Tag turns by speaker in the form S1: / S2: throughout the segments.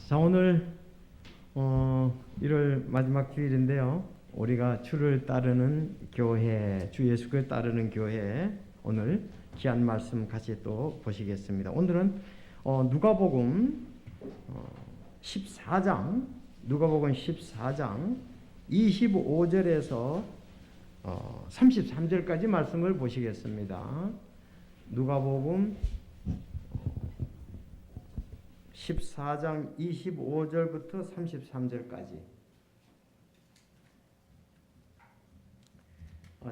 S1: 자, 오늘 1월 마지막 주일인데요. 우리가 주를 따르는 교회, 주 예수를 따르는 교회, 오늘 귀한 말씀 같이 또 보시겠습니다. 오늘은 누가복음 14장 25절에서 33절까지 말씀을 보시겠습니다. 누가복음 14장 25절부터 33절까지.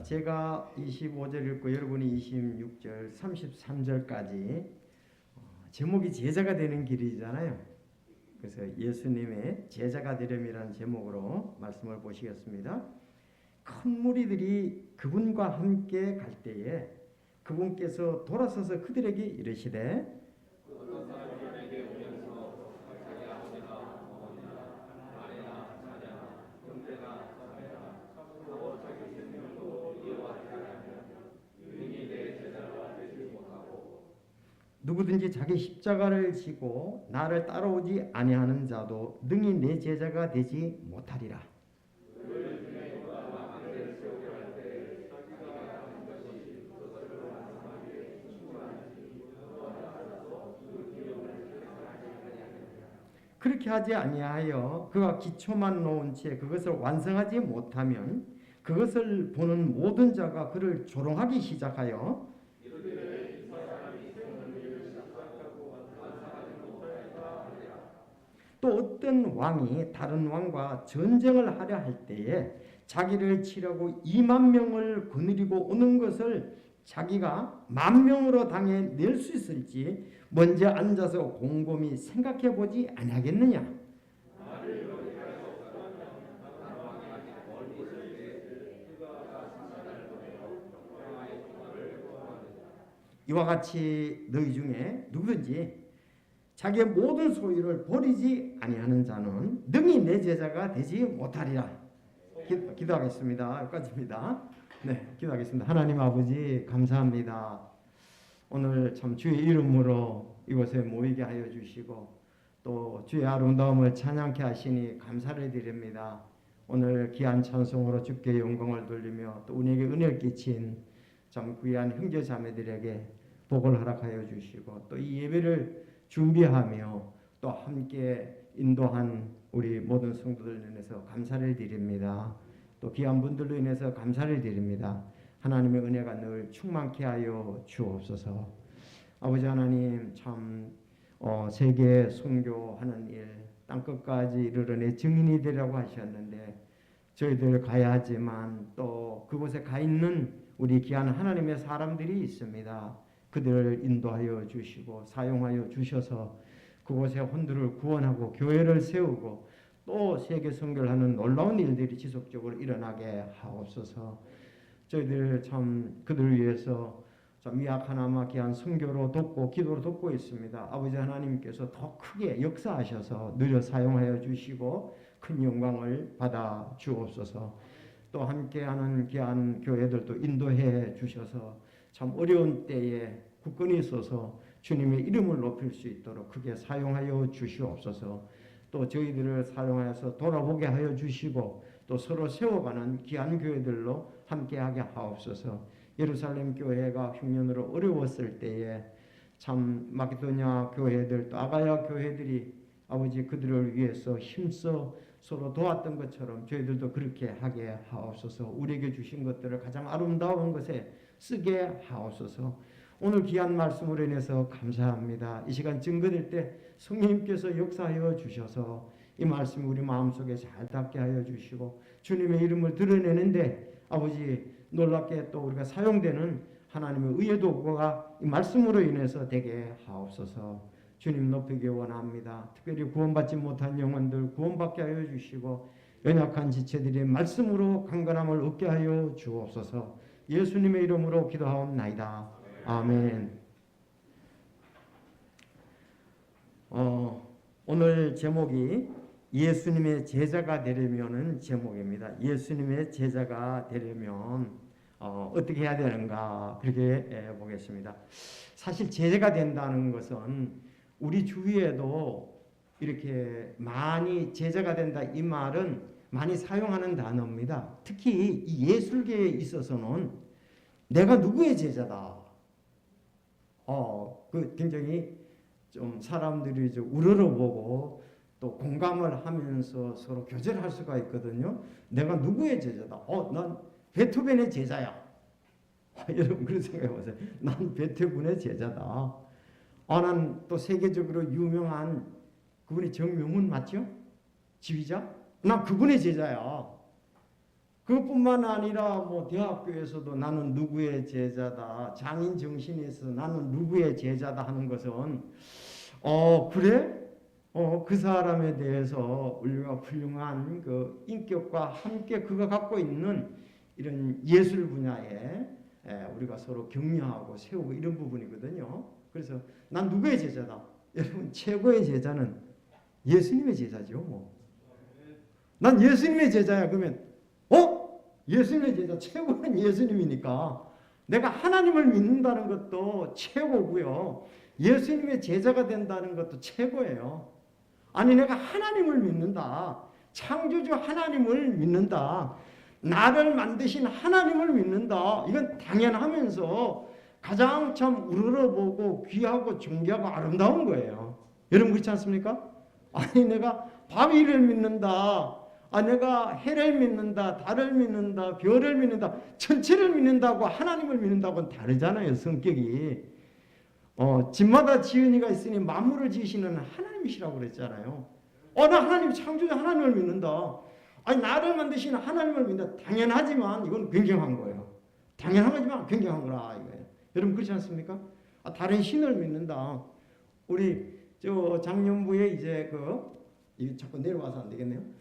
S1: 제가 25절 읽고 여러분이 26절, 33절까지. 제목이 제자가 되는 길이잖아요. 그래서 예수님의 제자가 되렴이라는 제목으로 말씀을 보시겠습니다. 큰 무리들이 그분과 함께 갈 때에 그분께서 돌아서서 그들에게 이르시되 누구든지 자기 십자가를 지고 나를 따라오지 아니하는 자도 능히 내 제자가 되지 못하리라. 그렇게 하지 아니하여 그가 기초만 놓은 채 그것을 완성하지 못하면 그것을 보는 모든 자가 그를 조롱하기 시작하여 또 어떤 왕이 다른 왕과 전쟁을 하려 할 때에 자기를 치려고 2만 명을 거느리고 오는 것을 자기가 10,000명으로 당해낼 수 있을지 먼저 앉아서 곰곰이 생각해 보지 아니하겠느냐. 이와 같이 너희 중에 누구든지 자기의 모든 소유를 버리지 아니하는 자는 능히 내 제자가 되지 못하리라. 기도하겠습니다. 여기까지입니다. 네, 기도하겠습니다. 하나님 아버지 감사합니다. 오늘 참 주의 이름으로 이곳에 모이게 하여 주시고 또 주의 아름다움을 찬양케 하시니 감사를 드립니다. 오늘 귀한 찬송으로 주께 영광을 돌리며 또 우리에게 은혜를 끼친 참 귀한 형제 자매들에게 복을 허락하여 주시고 또 이 예배를 준비하며 또 함께 인도한 우리 모든 성도들 인해서 감사를 드립니다. 또 귀한 분들로 인해서 감사를 드립니다. 하나님의 은혜가 늘 충만케 하여 주옵소서. 아버지 하나님 참 세계 선교하는 일 땅끝까지 이르러내 증인이 되라고 하셨는데 저희들 가야 하지만 또 그곳에 가 있는 우리 귀한 하나님의 사람들이 있습니다. 그들을 인도하여 주시고 사용하여 주셔서 그곳에 혼들을 구원하고 교회를 세우고 또 세계 선교를 하는 놀라운 일들이 지속적으로 일어나게 하옵소서. 저희들 참 그들을 위해서 참 미약하나마 귀한 선교로 돕고 기도로 돕고 있습니다. 아버지 하나님께서 더 크게 역사하셔서 늘려 사용하여 주시고 큰 영광을 받아 주옵소서. 또 함께하는 귀한 교회들도 인도해 주셔서 참 어려운 때에 굳건히 서서 주님의 이름을 높일 수 있도록 크게 사용하여 주시옵소서. 또 저희들을 사용하여서 돌아보게 하여 주시고 또 서로 세워가는 귀한 교회들로 함께하게 하옵소서. 예루살렘 교회가 흉년으로 어려웠을 때에 참 마게도냐 교회들 또 아가야 교회들이 아버지 그들을 위해서 힘써 서로 도왔던 것처럼 저희들도 그렇게 하게 하옵소서. 우리에게 주신 것들을 가장 아름다운 것에 쓰게 하옵소서. 오늘 귀한 말씀으로 인해서 감사합니다. 이 시간 증거될 때 성령님께서 역사하여 주셔서 이 말씀이 우리 마음속에 잘 닿게 하여 주시고 주님의 이름을 드러내는데 아버지 놀랍게 또 우리가 사용되는 하나님의 의의 도구가 이 말씀으로 인해서 되게 하옵소서. 주님 높이기 원합니다. 특별히 구원받지 못한 영혼들 구원받게 하여 주시고 연약한 지체들이 말씀으로 강건함을 얻게 하여 주옵소서. 예수님의 이름으로 기도하옵나이다. 아멘. 오늘 제목이 예수님의 제자가 되려면은 제목입니다. 예수님의 제자가 되려면 어떻게 해야 되는가 그렇게 보겠습니다. 사실 제자가 된다는 것은 우리 주위에도 이렇게 많이 제자가 된다 이 말은 많이 사용하는 단어입니다. 특히 이 예술계에 있어서는 내가 누구의 제자다. 그 굉장히 좀 사람들이 좀 우러러보고 또 공감을 하면서 서로 교제를 할 수가 있거든요. 내가 누구의 제자다. 난 베토벤의 제자야. 여러분 그런 생각해 보세요. 난 베토벤의 제자다. 난 또 세계적으로 유명한 그분이 정명훈 맞죠? 지휘자? 난 그분의 제자야. 그것뿐만 아니라 뭐 대학교에서도 나는 누구의 제자다. 장인 정신에서 나는 누구의 제자다 하는 것은 그래? 그 사람에 대해서 우리가 훌륭한 그 인격과 함께 그가 갖고 있는 이런 예술 분야에 우리가 서로 격려하고 세우고 이런 부분이거든요. 그래서 난 누구의 제자다? 여러분 최고의 제자는 예수님의 제자죠. 난 예수님의 제자야. 그러면 예수님의 제자 최고는 예수님이니까 내가 하나님을 믿는다는 것도 최고고요. 예수님의 제자가 된다는 것도 최고예요. 아니 내가 하나님을 믿는다. 창조주 하나님을 믿는다. 나를 만드신 하나님을 믿는다. 이건 당연하면서 가장 참 우러러보고 귀하고 존귀하고 아름다운 거예요. 여러분 그렇지 않습니까? 아니 내가 바위를 믿는다. 내가 해를 믿는다. 달을 믿는다. 별을 믿는다. 천체를 믿는다고 하나님을 믿는다고는 다르잖아요. 성격이. 집마다 지은이가 있으니 만물을 지으시는 하나님이시라고 그랬잖아요. 나 하나님 창조주 하나님을 믿는다. 아니 나를 만드신 하나님을 믿는다. 당연하지만 이건 굉장한 거예요. 당연한 거지만 굉장한 거라 이거예요. 여러분 그렇지 않습니까? 다른 신을 믿는다. 우리 저 작년부에 이제 이거 자꾸 내려와서 안 되겠네요.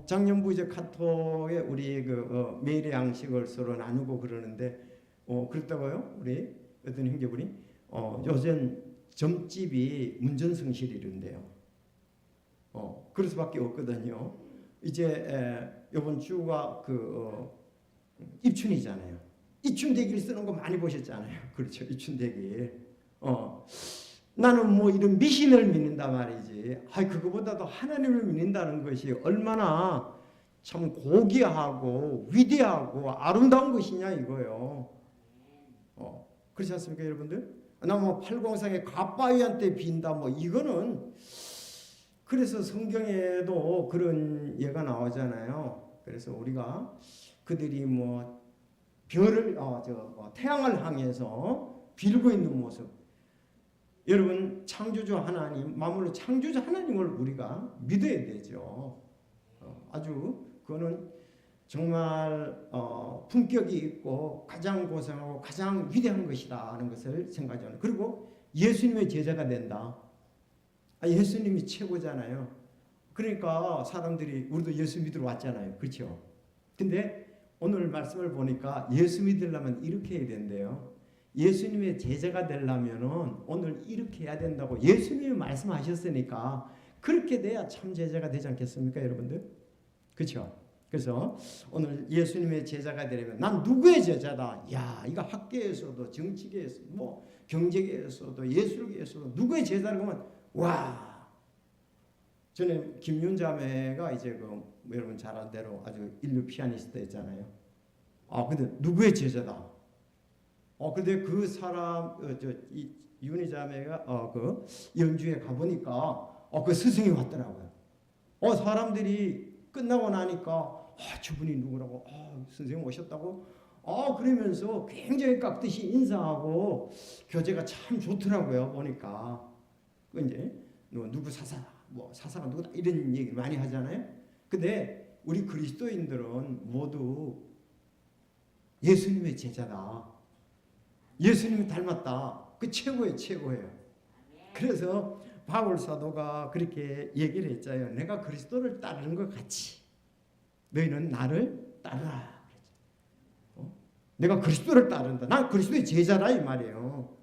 S1: 작년부 이제 카톡에 우리 매일의 양식을 서로 나누고 그러는데 그렇다고요? 우리 어떤 형제분이 요즘 점집이 문전성실이런데요. 그럴 수밖에 없거든요. 이제 이번 주가 입춘이잖아요. 입춘대기를 쓰는 거 많이 보셨잖아요. 그렇죠. 입춘대기. 나는 뭐 이런 미신을 믿는다 말이지. 그거보다도 하나님을 믿는다는 것이 얼마나 참 고귀하고 위대하고 아름다운 것이냐 이거요. 그렇지 않습니까, 여러분들? 나 뭐 팔공상에 갓바위한테 빈다 뭐 이거는 그래서 성경에도 그런 예가 나오잖아요. 그래서 우리가 그들이 뭐 별을 태양을 향해서 빌고 있는 모습. 여러분 창조주 하나님, 만물로 창조주 하나님을 우리가 믿어야 되죠. 아주 그거는 정말 품격이 있고 가장 고상하고 가장 위대한 것이다 하는 것을 생각하잖아요. 그리고 예수님의 제자가 된다. 예수님이 최고잖아요. 그러니까 사람들이 우리도 예수 믿으러 왔잖아요. 그렇죠? 근데 오늘 말씀을 보니까 예수 믿으려면 이렇게 해야 된대요. 예수님의 제자가 되려면 오늘 이렇게 해야 된다고 예수님이 말씀하셨으니까 그렇게 돼야 참 제자가 되지 않겠습니까, 여러분들? 그렇죠? 그래서 오늘 예수님의 제자가 되려면 난 누구의 제자다. 이거 학계에서도 정치계에서도 뭐 경제계에서도 예술계에서도 누구의 제자를 보면 전에 김윤자매가 이제 여러분 잘 아는 대로 아주 인류 피아니스트였잖아요. 근데 누구의 제자다. 근데 그 사람 윤희자매가 연주에 가보니까 그 스승이 왔더라고요. 사람들이 끝나고 나니까 저분이 누구라고 선생님 오셨다고 그러면서 굉장히 깍듯이 인사하고 교제가 참 좋더라고요. 보니까 이제 누구 사사다 뭐 사사가 누구다 이런 얘기 많이 하잖아요. 근데 우리 그리스도인들은 모두 예수님의 제자다. 예수님이 닮았다. 그 최고예요. 그래서 바울 사도가 그렇게 얘기를 했잖아요. 내가 그리스도를 따르는 것 같이 너희는 나를 따르라. 내가 그리스도를 따른다. 난 그리스도의 제자라 이 말이에요.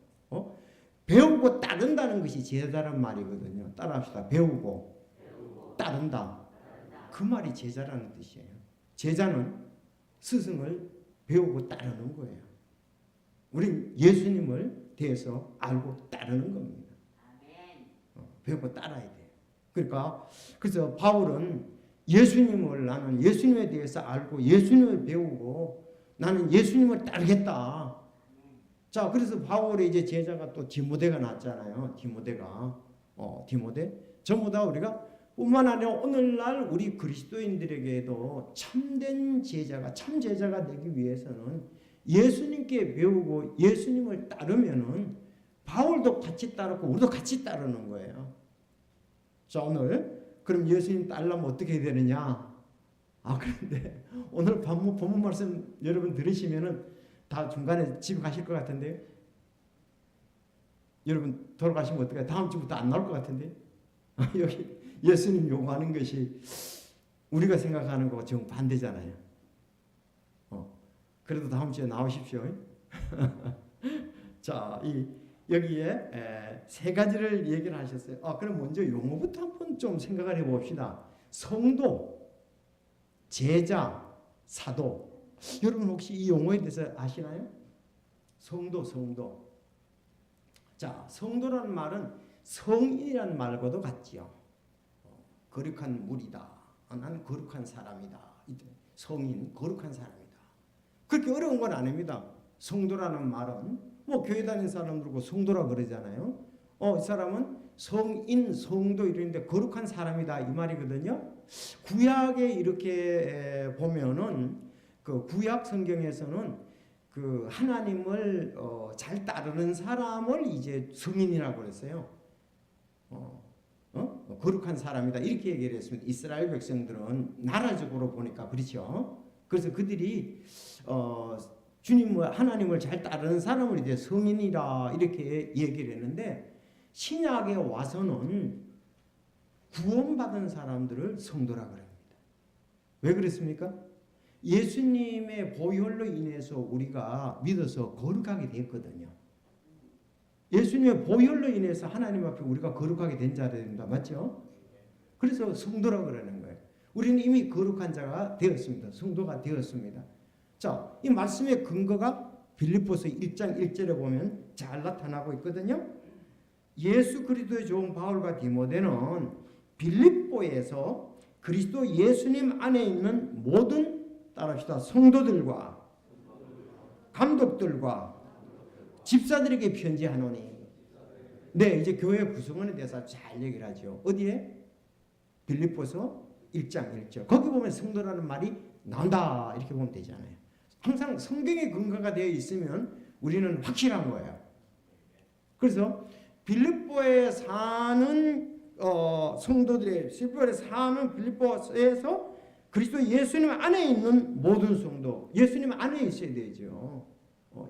S1: 배우고 따른다는 것이 제자란 말이거든요. 따라합시다. 배우고 따른다. 그 말이 제자라는 뜻이에요. 제자는 스승을 배우고 따르는 거예요. 우린 예수님을 대해서 알고 따르는 겁니다. 배우고 따라야 돼요. 그러니까 그래서 바울은 나는 예수님에 대해서 알고 예수님을 배우고 나는 예수님을 따르겠다. 자, 그래서 바울의 이제 제자가 또 디모데가 났잖아요. 디모데. 전부 다 우리가 뿐만 아니라 오늘날 우리 그리스도인들에게도 참된 제자가 참 제자가 되기 위해서는 예수님께 배우고 예수님을 따르면은 바울도 같이 따르고 우리도 같이 따르는 거예요. 자, 오늘 그럼 예수님 따르려면 어떻게 해야 되느냐? 그런데 오늘 본문 말씀 여러분 들으시면은 다 중간에 집에 가실 것 같은데요. 여러분 돌아가시면 어떡해요? 다음 주부터 안 나올 것 같은데. 여기 예수님 요구하는 것이 우리가 생각하는 거와 정반대잖아요. 그래도 다음 주에 나오십시오. 자, 여기에 세 가지를 얘기를 하셨어요. 그럼 먼저 용어부터 한번 좀 생각을 해봅시다. 성도, 제자, 사도. 여러분 혹시 이 용어에 대해서 아시나요? 성도. 자, 성도라는 말은 성인이라는 말과도 같지요. 거룩한 물이다. 나는 거룩한 사람이다. 성인, 거룩한 사람이다. 그렇게 어려운 건 아닙니다. 성도라는 말은 교회 다니는 사람들고 성도라 그러잖아요. 이 사람은 성인, 성도 이러는데 거룩한 사람이다 이 말이거든요. 구약에 이렇게 보면은 그 구약 성경에서는 그 하나님을 잘 따르는 사람을 이제 성인이라고 그랬어요. 거룩한 사람이다 이렇게 얘기를 했습니다. 이스라엘 백성들은 나라적으로 보니까 그렇죠. 그래서 그들이 하나님을 잘 따르는 사람을 이제 성인이라 이렇게 얘기를 했는데 신약에 와서는 구원받은 사람들을 성도라 그럽니다. 왜 그랬습니까? 예수님의 보혈로 인해서 우리가 믿어서 거룩하게 됐거든요. 예수님의 보혈로 인해서 하나님 앞에 우리가 거룩하게 된 자들입니다. 맞죠? 그래서 성도라 그러는 거예요. 우리는 이미 거룩한 자가 되었습니다. 성도가 되었습니다. 자, 이 말씀의 근거가 빌립보서 1장 1절에 보면 잘 나타나고 있거든요. 예수 그리스도의 종 바울과 디모데는 빌립보에서 그리스도 예수님 안에 있는 모든 따라합시다. 성도들과 감독들과 집사들에게 편지하노니. 네, 이제 교회 구성원에 대해서 잘 얘기를 하죠. 어디에? 빌립보서 1장 1절. 거기 보면 성도라는 말이 나온다 이렇게 보면 되잖아요. 항상 성경에 근거가 되어 있으면 우리는 확실한 거예요. 그래서 빌립보에 사는 성도들의 빌립보에서 그리스도 예수님 안에 있는 모든 성도, 예수님 안에 있어야 되죠.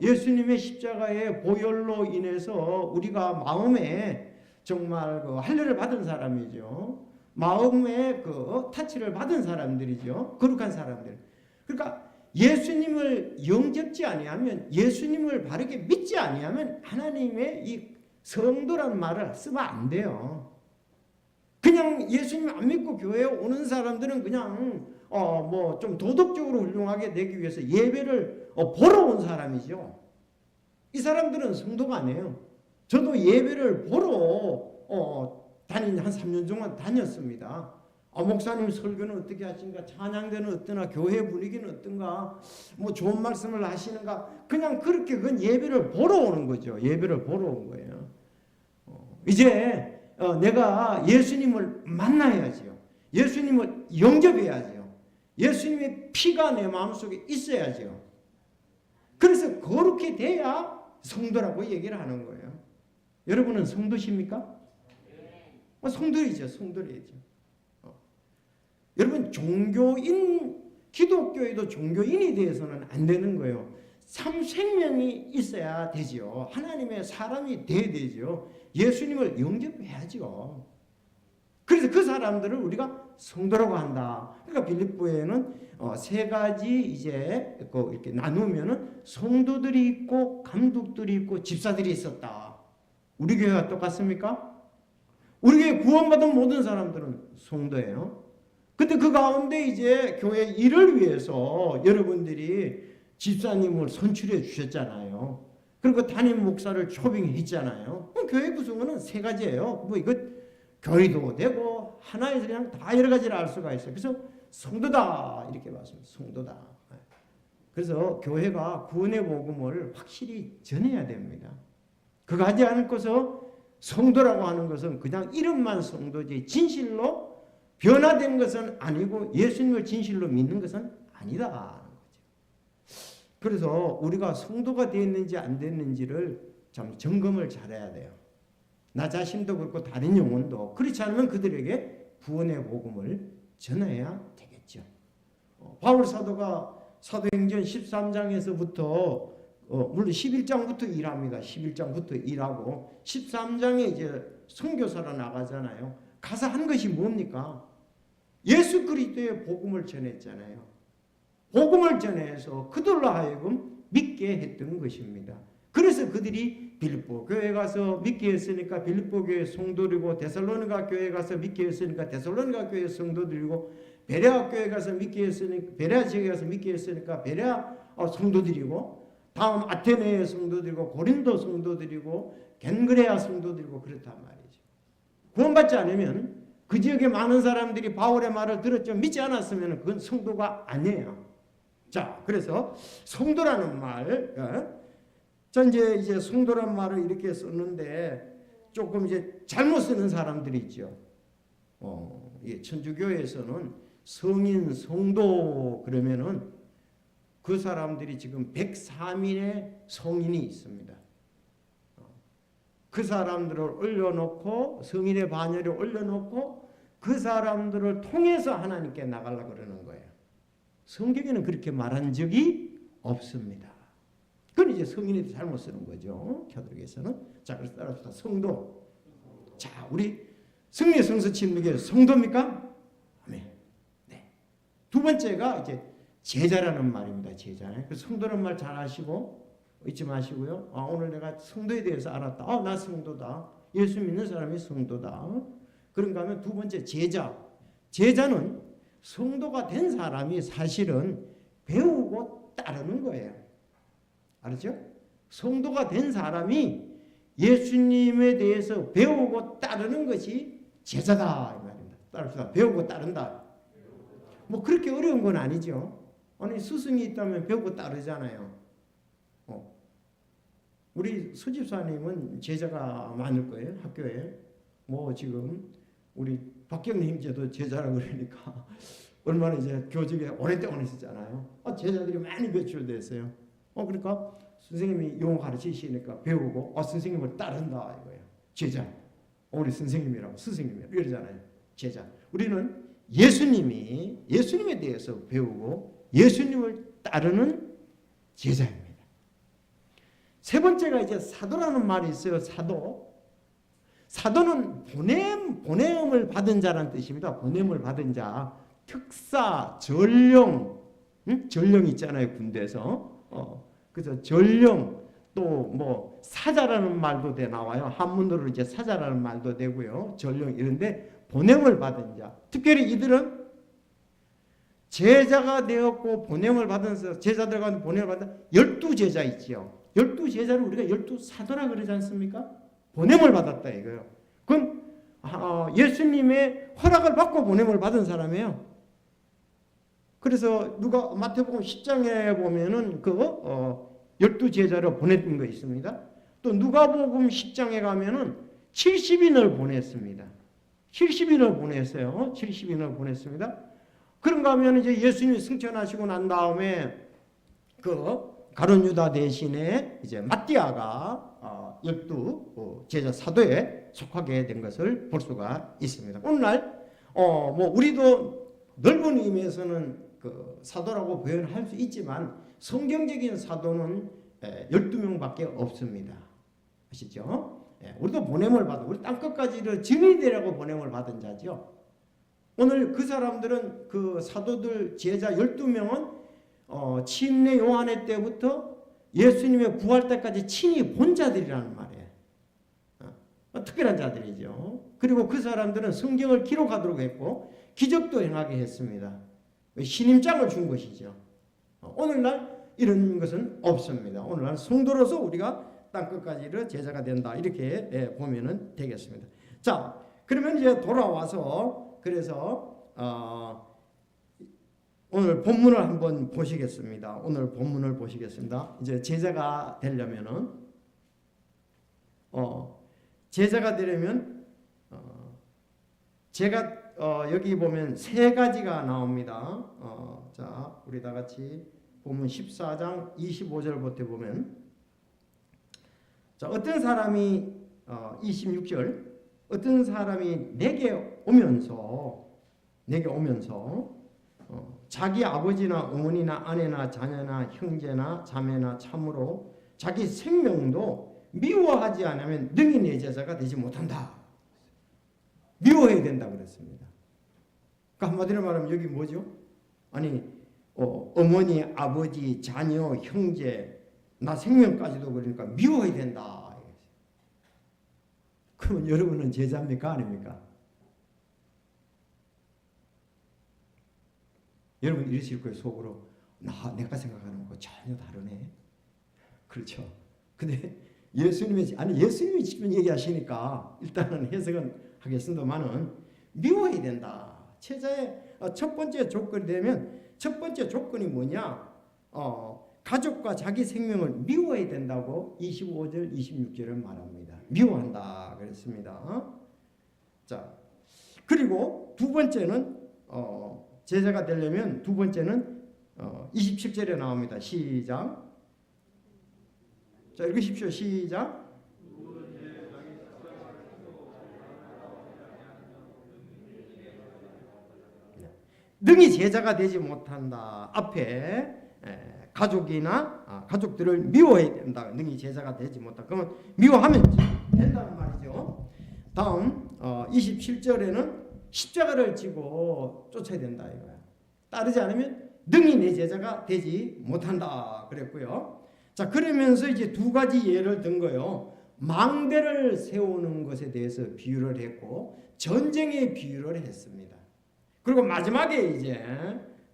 S1: 예수님의 십자가의 보혈로 인해서 우리가 마음에 정말 그 할례를 받은 사람이죠. 마음에 그 타치를 받은 사람들이죠. 거룩한 사람들. 그러니까 예수님을 영접지 아니하면, 예수님을 바르게 믿지 아니하면 하나님의 이 성도라는 말을 쓰면 안 돼요. 그냥 예수님 안 믿고 교회에 오는 사람들은 그냥 좀 도덕적으로 훌륭하게 되기 위해서 예배를 보러 온 사람이죠. 이 사람들은 성도가 아니에요. 저도 예배를 보러 한 3년 동안 다녔습니다. 목사님 설교는 어떻게 하신가, 찬양대는 어떠나, 교회 분위기는 어떤가, 좋은 말씀을 하시는가, 그냥 그렇게 그건 예배를 보러 오는 거죠. 예배를 보러 온 거예요. 이제 내가 예수님을 만나야지요. 예수님을 영접해야지요. 예수님의 피가 내 마음속에 있어야지요. 그래서 그렇게 돼야 성도라고 얘기를 하는 거예요. 여러분은 성도십니까? 성도이죠. 성도이죠. 여러분 기독교에도 종교인이 되어서는 안 되는 거예요. 참 생명이 있어야 되지요. 하나님의 사람이 돼야 되지요. 예수님을 영접해야죠. 그래서 그 사람들을 우리가 성도라고 한다. 그러니까 빌립보에는 세 가지 이제 이렇게 나누면은 성도들이 있고 감독들이 있고 집사들이 있었다. 우리 교회가 똑같습니까? 우리 교회 구원받은 모든 사람들은 성도예요. 근데 그 가운데 이제 교회 일을 위해서 여러분들이 집사님을 선출해 주셨잖아요. 그리고 담임 목사를 초빙했잖아요. 교회 구성원은 세 가지예요. 이거 교회도 되고 하나에서 그냥 다 여러 가지를 알 수가 있어요. 그래서 성도다 이렇게 봤습니다. 성도다. 그래서 교회가 구원의 복음을 확실히 전해야 됩니다. 그거 하지 않고서 성도라고 하는 것은 그냥 이름만 성도지 진실로 변화된 것은 아니고 예수님을 진실로 믿는 것은 아니다. 그래서 우리가 성도가 되었는지 안 됐는지를 참 점검을 잘해야 돼요. 나 자신도 그렇고 다른 영혼도. 그렇지 않으면 그들에게 구원의 복음을 전해야 되겠죠. 바울 사도가 사도행전 13장에서부터 물론 11장부터 일합니다. 11장부터 일하고 13장에 이제 선교사로 나가잖아요. 가서 한 것이 뭡니까? 예수 그리스도의 복음을 전했잖아요. 복음을 전해서 그들로 하여금 믿게 했던 것입니다. 그래서 그들이 빌립보 교회 가서 믿게 했으니까 빌립보 교회 성도들이고, 데살로니가 교회 가서 믿게 했으니까 데살로니가 교회 성도들이고, 베레아 교회 가서 믿게 했으니까 베레아 지역에 가서 믿게 했으니까 베레아 성도들이고, 다음 아테네의 성도들이고, 고린도 성도들이고, 겐그레아 성도들이고 그렇단 말이죠. 구원받지 않으면 그 지역에 많은 사람들이 바울의 말을 들었죠. 믿지 않았으면 그건 성도가 아니에요. 자, 그래서 성도라는 말, 자 이제 성도란 말을 이렇게 썼는데 조금 이제 잘못 쓰는 사람들이 있죠. 천주교에서는 성인, 성도 그러면은 그 사람들이 지금 103인의 성인이 있습니다. 그 사람들을 올려놓고 성인의 반열에 올려놓고 그 사람들을 통해서 하나님께 나가려고 그러는 거예요. 성경에는 그렇게 말한 적이 없습니다. 그건 이제 성인이 잘못 쓰는 거죠. 가톨릭에서는. 자, 그래서 따라서 성도. 자, 우리 승리 성서 침묵의 성도입니까? 아멘. 네. 두 번째가 이제 제자라는 말입니다. 제자. 그 성도라는 말 잘 아시고 잊지 마시고요. 오늘 내가 성도에 대해서 알았다. 나 성도다. 예수 믿는 사람이 성도다. 그런가 하면 두 번째 제자. 제자는 성도가 된 사람이 사실은 배우고 따르는 거예요. 알았죠? 성도가 된 사람이 예수님에 대해서 배우고 따르는 것이 제자다 이 말입니다. 따릅시다. 배우고 따른다. 뭐 그렇게 어려운 건 아니죠. 아니 스승이 있다면 배우고 따르잖아요. 우리 수집사님은 제자가 많을 거예요. 학교에. 뭐 지금 우리 박경림 형제도 제자라고 그러니까 얼마나 이제 교직에 오랫동안 있었잖아요. 제자들이 많이 배출됐어요. 그러니까 선생님이 용어 가르치시니까 배우고 선생님을 따른다 이거예요. 제자. 우리 선생님이라고 스승님이라고 이러잖아요. 제자. 우리는 예수님에 대해서 배우고 예수님을 따르는 제자입니다. 세 번째가 이제 사도라는 말이 있어요. 사도. 사도는 보냄을 받은 자라는 뜻입니다. 보냄을 받은 자. 특사, 전령, 전령 있잖아요. 군대에서. 그래서 전령, 또 뭐 사자라는 말도 나와요. 한문으로 이제 사자라는 말도 되고요. 전령 이런데 보냄을 받은 자. 특별히 이들은 제자가 되었고 보냄을 받은 제자들과 보냄을 받은 12제자 있지요. 12제자를 우리가 12사도라 그러지 않습니까? 보냄을 받았다 이거예요. 그건 예수님의 허락을 받고 보냄을 받은 사람이에요. 그래서 누가 마태복음 10장에 보면은 12제자를 보냈던 거 있습니다. 또 누가복음 10장에 가면은 70인을 보냈습니다. 70인을 보냈어요. 70인을 보냈습니다. 그런가 하면 이제 예수님이 승천하시고 난 다음에 가룟 유다 대신에 이제 마띠아가 12제자 사도에 속하게 된 것을 볼 수가 있습니다. 오늘날 뭐 우리도 넓은 의미에서는 사도라고 표현할 수 있지만 성경적인 사도는 12명밖에 없습니다. 아시죠? 우리도 보냄을 받은 우리 땅끝까지를 증인되라고 보냄을 받은 자죠. 오늘 그 사람들은 그 사도들 제자 12명은 침례 요한의 때부터 예수님의 부활 때까지 친히 본 자들이라는 말이에요. 특별한 자들이죠. 그리고 그 사람들은 성경을 기록하도록 했고 기적도 행하게 했습니다. 신임장을 준 것이죠. 오늘날 이런 것은 없습니다. 오늘날 성도로서 우리가 땅끝까지를 제자가 된다 이렇게 보면은 되겠습니다. 자, 그러면 이제 돌아와서 그래서 오늘 본문을 한번 보시겠습니다. 오늘 본문을 보시겠습니다. 이제 제자가 되려면은 제자가 되려면 제가 여기 보면 세 가지가 나옵니다. 자, 우리 다 같이 본문 14장 25절부터 보면, 자, 어떤 사람이 26절, 어떤 사람이 내게 오면서 자기 아버지나 어머니나 아내나 자녀나 형제나 자매나 참으로 자기 생명도 미워하지 않으면 능히 내 제자가 되지 못한다. 미워해야 된다 그랬습니다. 그러니까 한마디로 말하면 여기 뭐죠? 아니 어머니, 아버지, 자녀, 형제, 나 생명까지도 그러니까 미워해야 된다. 그러면 여러분은 제자입니까? 아닙니까? 여러분 이러실 거예요. 속으로 내가 생각하는 거 전혀 다르네. 그렇죠? 근데 예수님이 직접 얘기하시니까 일단은 해석은 하겠습니다만은 미워해야 된다. 제자의 첫 번째 조건이 되면, 첫 번째 조건이 뭐냐? 가족과 자기 생명을 미워해야 된다고 25절 26절을 말합니다. 미워한다 그랬습니다. 자, 그리고 두 번째는 제자가 되려면 두 번째는 27절에 나옵니다. 시작. 자, 읽으십시오. 시작. 능히 제자가 되지 못한다. 앞에 가족들을 미워해야 된다. 능히 제자가 되지 못한다. 그러면 미워하면 된다는 말이죠. 다음 27절에는 십자가를 지고 쫓아야 된다 이거야. 따르지 않으면 능히 내 제자가 되지 못한다 그랬고요. 자, 그러면서 이제 두 가지 예를 든 거요. 망대를 세우는 것에 대해서 비유를 했고 전쟁의 비유를 했습니다. 그리고 마지막에 이제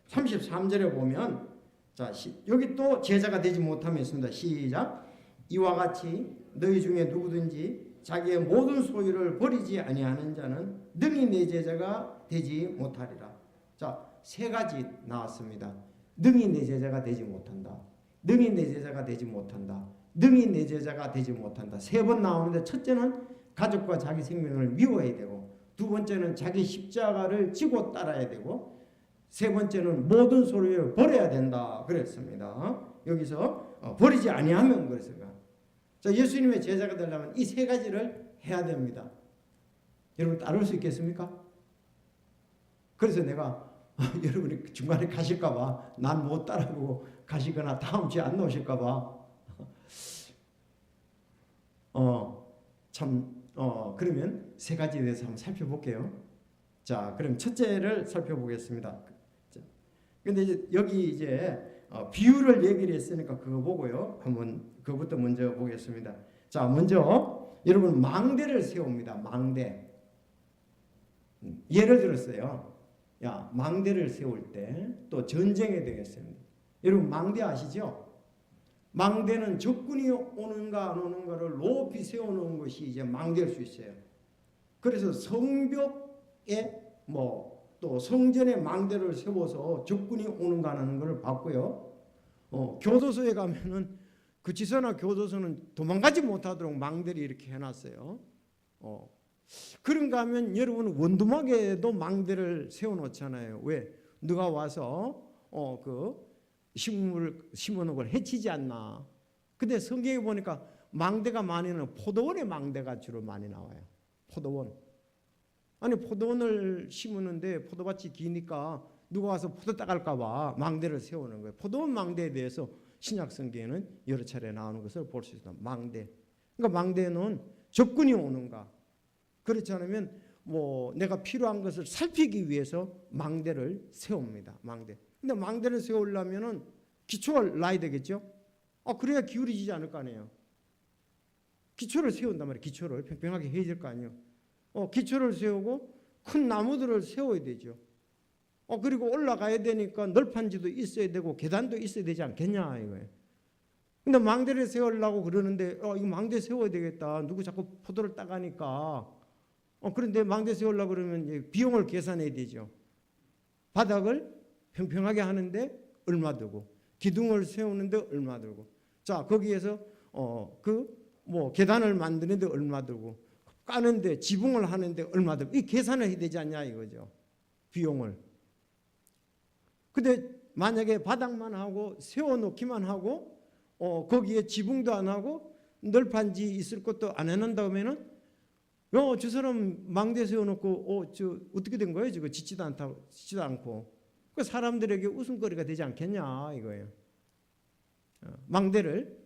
S1: 33절에 보면, 자, 여기 또 제자가 되지 못함이 있습니다. 시작. 이와 같이 너희 중에 누구든지 자기의 모든 소유를 버리지 아니하는 자는 능히 내 제자가 되지 못하리라. 자, 세 가지 나왔습니다. 능히 내 제자가 되지 못한다. 능히 내 제자가 되지 못한다. 능히 내 제자가 되지 못한다. 세 번 나오는데, 첫째는 가족과 자기 생명을 미워해야 되고, 두 번째는 자기 십자가를 지고 따라야 되고, 세 번째는 모든 소유를 버려야 된다 그랬습니다. 여기서 버리지 아니하면 그랬습니다. 자, 예수님의 제자가 되려면 이 세 가지를 해야 됩니다. 여러분 따를 수 있겠습니까? 그래서 내가 여러분이 중간에 가실까 봐, 난 못 따라보고 가시거나 다음 주에 안 나오실까 봐 그러면 세 가지에 대해서 한번 살펴볼게요. 자, 그럼 첫째를 살펴보겠습니다. 근데 이제 여기 이제 비유를 얘기를 했으니까 그거 보고요. 한번 그것부터 먼저 보겠습니다. 자, 먼저 여러분 망대를 세웁니다. 망대. 예를 들었어요. 야, 망대를 세울 때 또 전쟁에 되겠습니다. 여러분 망대 아시죠? 망대는 적군이 오는가 안 오는가를 높이 세워놓은 것이 이제 망대일 수 있어요. 그래서 성벽에 또 성전에 망대를 세워서 적군이 오는가 안 오는 걸 봤고요. 교도소에 가면은 구치소나 교도소는 도망가지 못하도록 망대를 이렇게 해놨어요. 그런가 하면 여러분 원두막에도 망대를 세워놓잖아요. 왜? 누가 와서 그 식물을 심어놓은 걸 해치지 않나. 근데 성경에 보니까 망대가 많이 나와요. 포도원의 망대가 주로 많이 나와요. 포도원. 아니 포도원을 심었는데 포도밭이 기니까 누가 와서 포도 따갈까 봐 망대를 세우는 거예요. 포도원 망대에 대해서 신약 성경에는 여러 차례 나오는 것을 볼 수 있습니다. 망대. 그러니까 망대는 적군이 오는가. 그렇지 않으면 내가 필요한 것을 살피기 위해서 망대를 세웁니다. 망대. 근데 망대를 세우려면은 기초를 놔야 되겠죠? 그래야 기울이지 않을 거 아니에요. 기초를 세운단 말이에요. 기초를 평평하게 해야 될 거 아니에요. 기초를 세우고 큰 나무들을 세워야 되죠. 그리고 올라가야 되니까 널판지도 있어야 되고 계단도 있어야 되지 않겠냐 이거예요. 근데 망대를 세우려고 그러는데 이거 망대 세워야 되겠다. 누구 자꾸 포도를 따가니까 그런데 망대 세우려고 그러면 비용을 계산해야 되죠. 바닥을 평평하게 하는데 얼마 들고, 기둥을 세우는데 얼마 들고, 자 거기에서 계단을 만드는데 얼마 들고, 까는데 지붕을 하는데 얼마 들고, 이 계산을 해야 되지 않냐 이거죠. 비용을. 근데 만약에 바닥만 하고 세워놓기만 하고 거기에 지붕도 안 하고 널판지 있을 것도 안 해놓는다 하면은 저 사람 망대 세워놓고 저 어떻게 된 거예요? 지금 짓지도 않고 그 사람들에게 웃음거리가 되지 않겠냐 이거예요. 망대를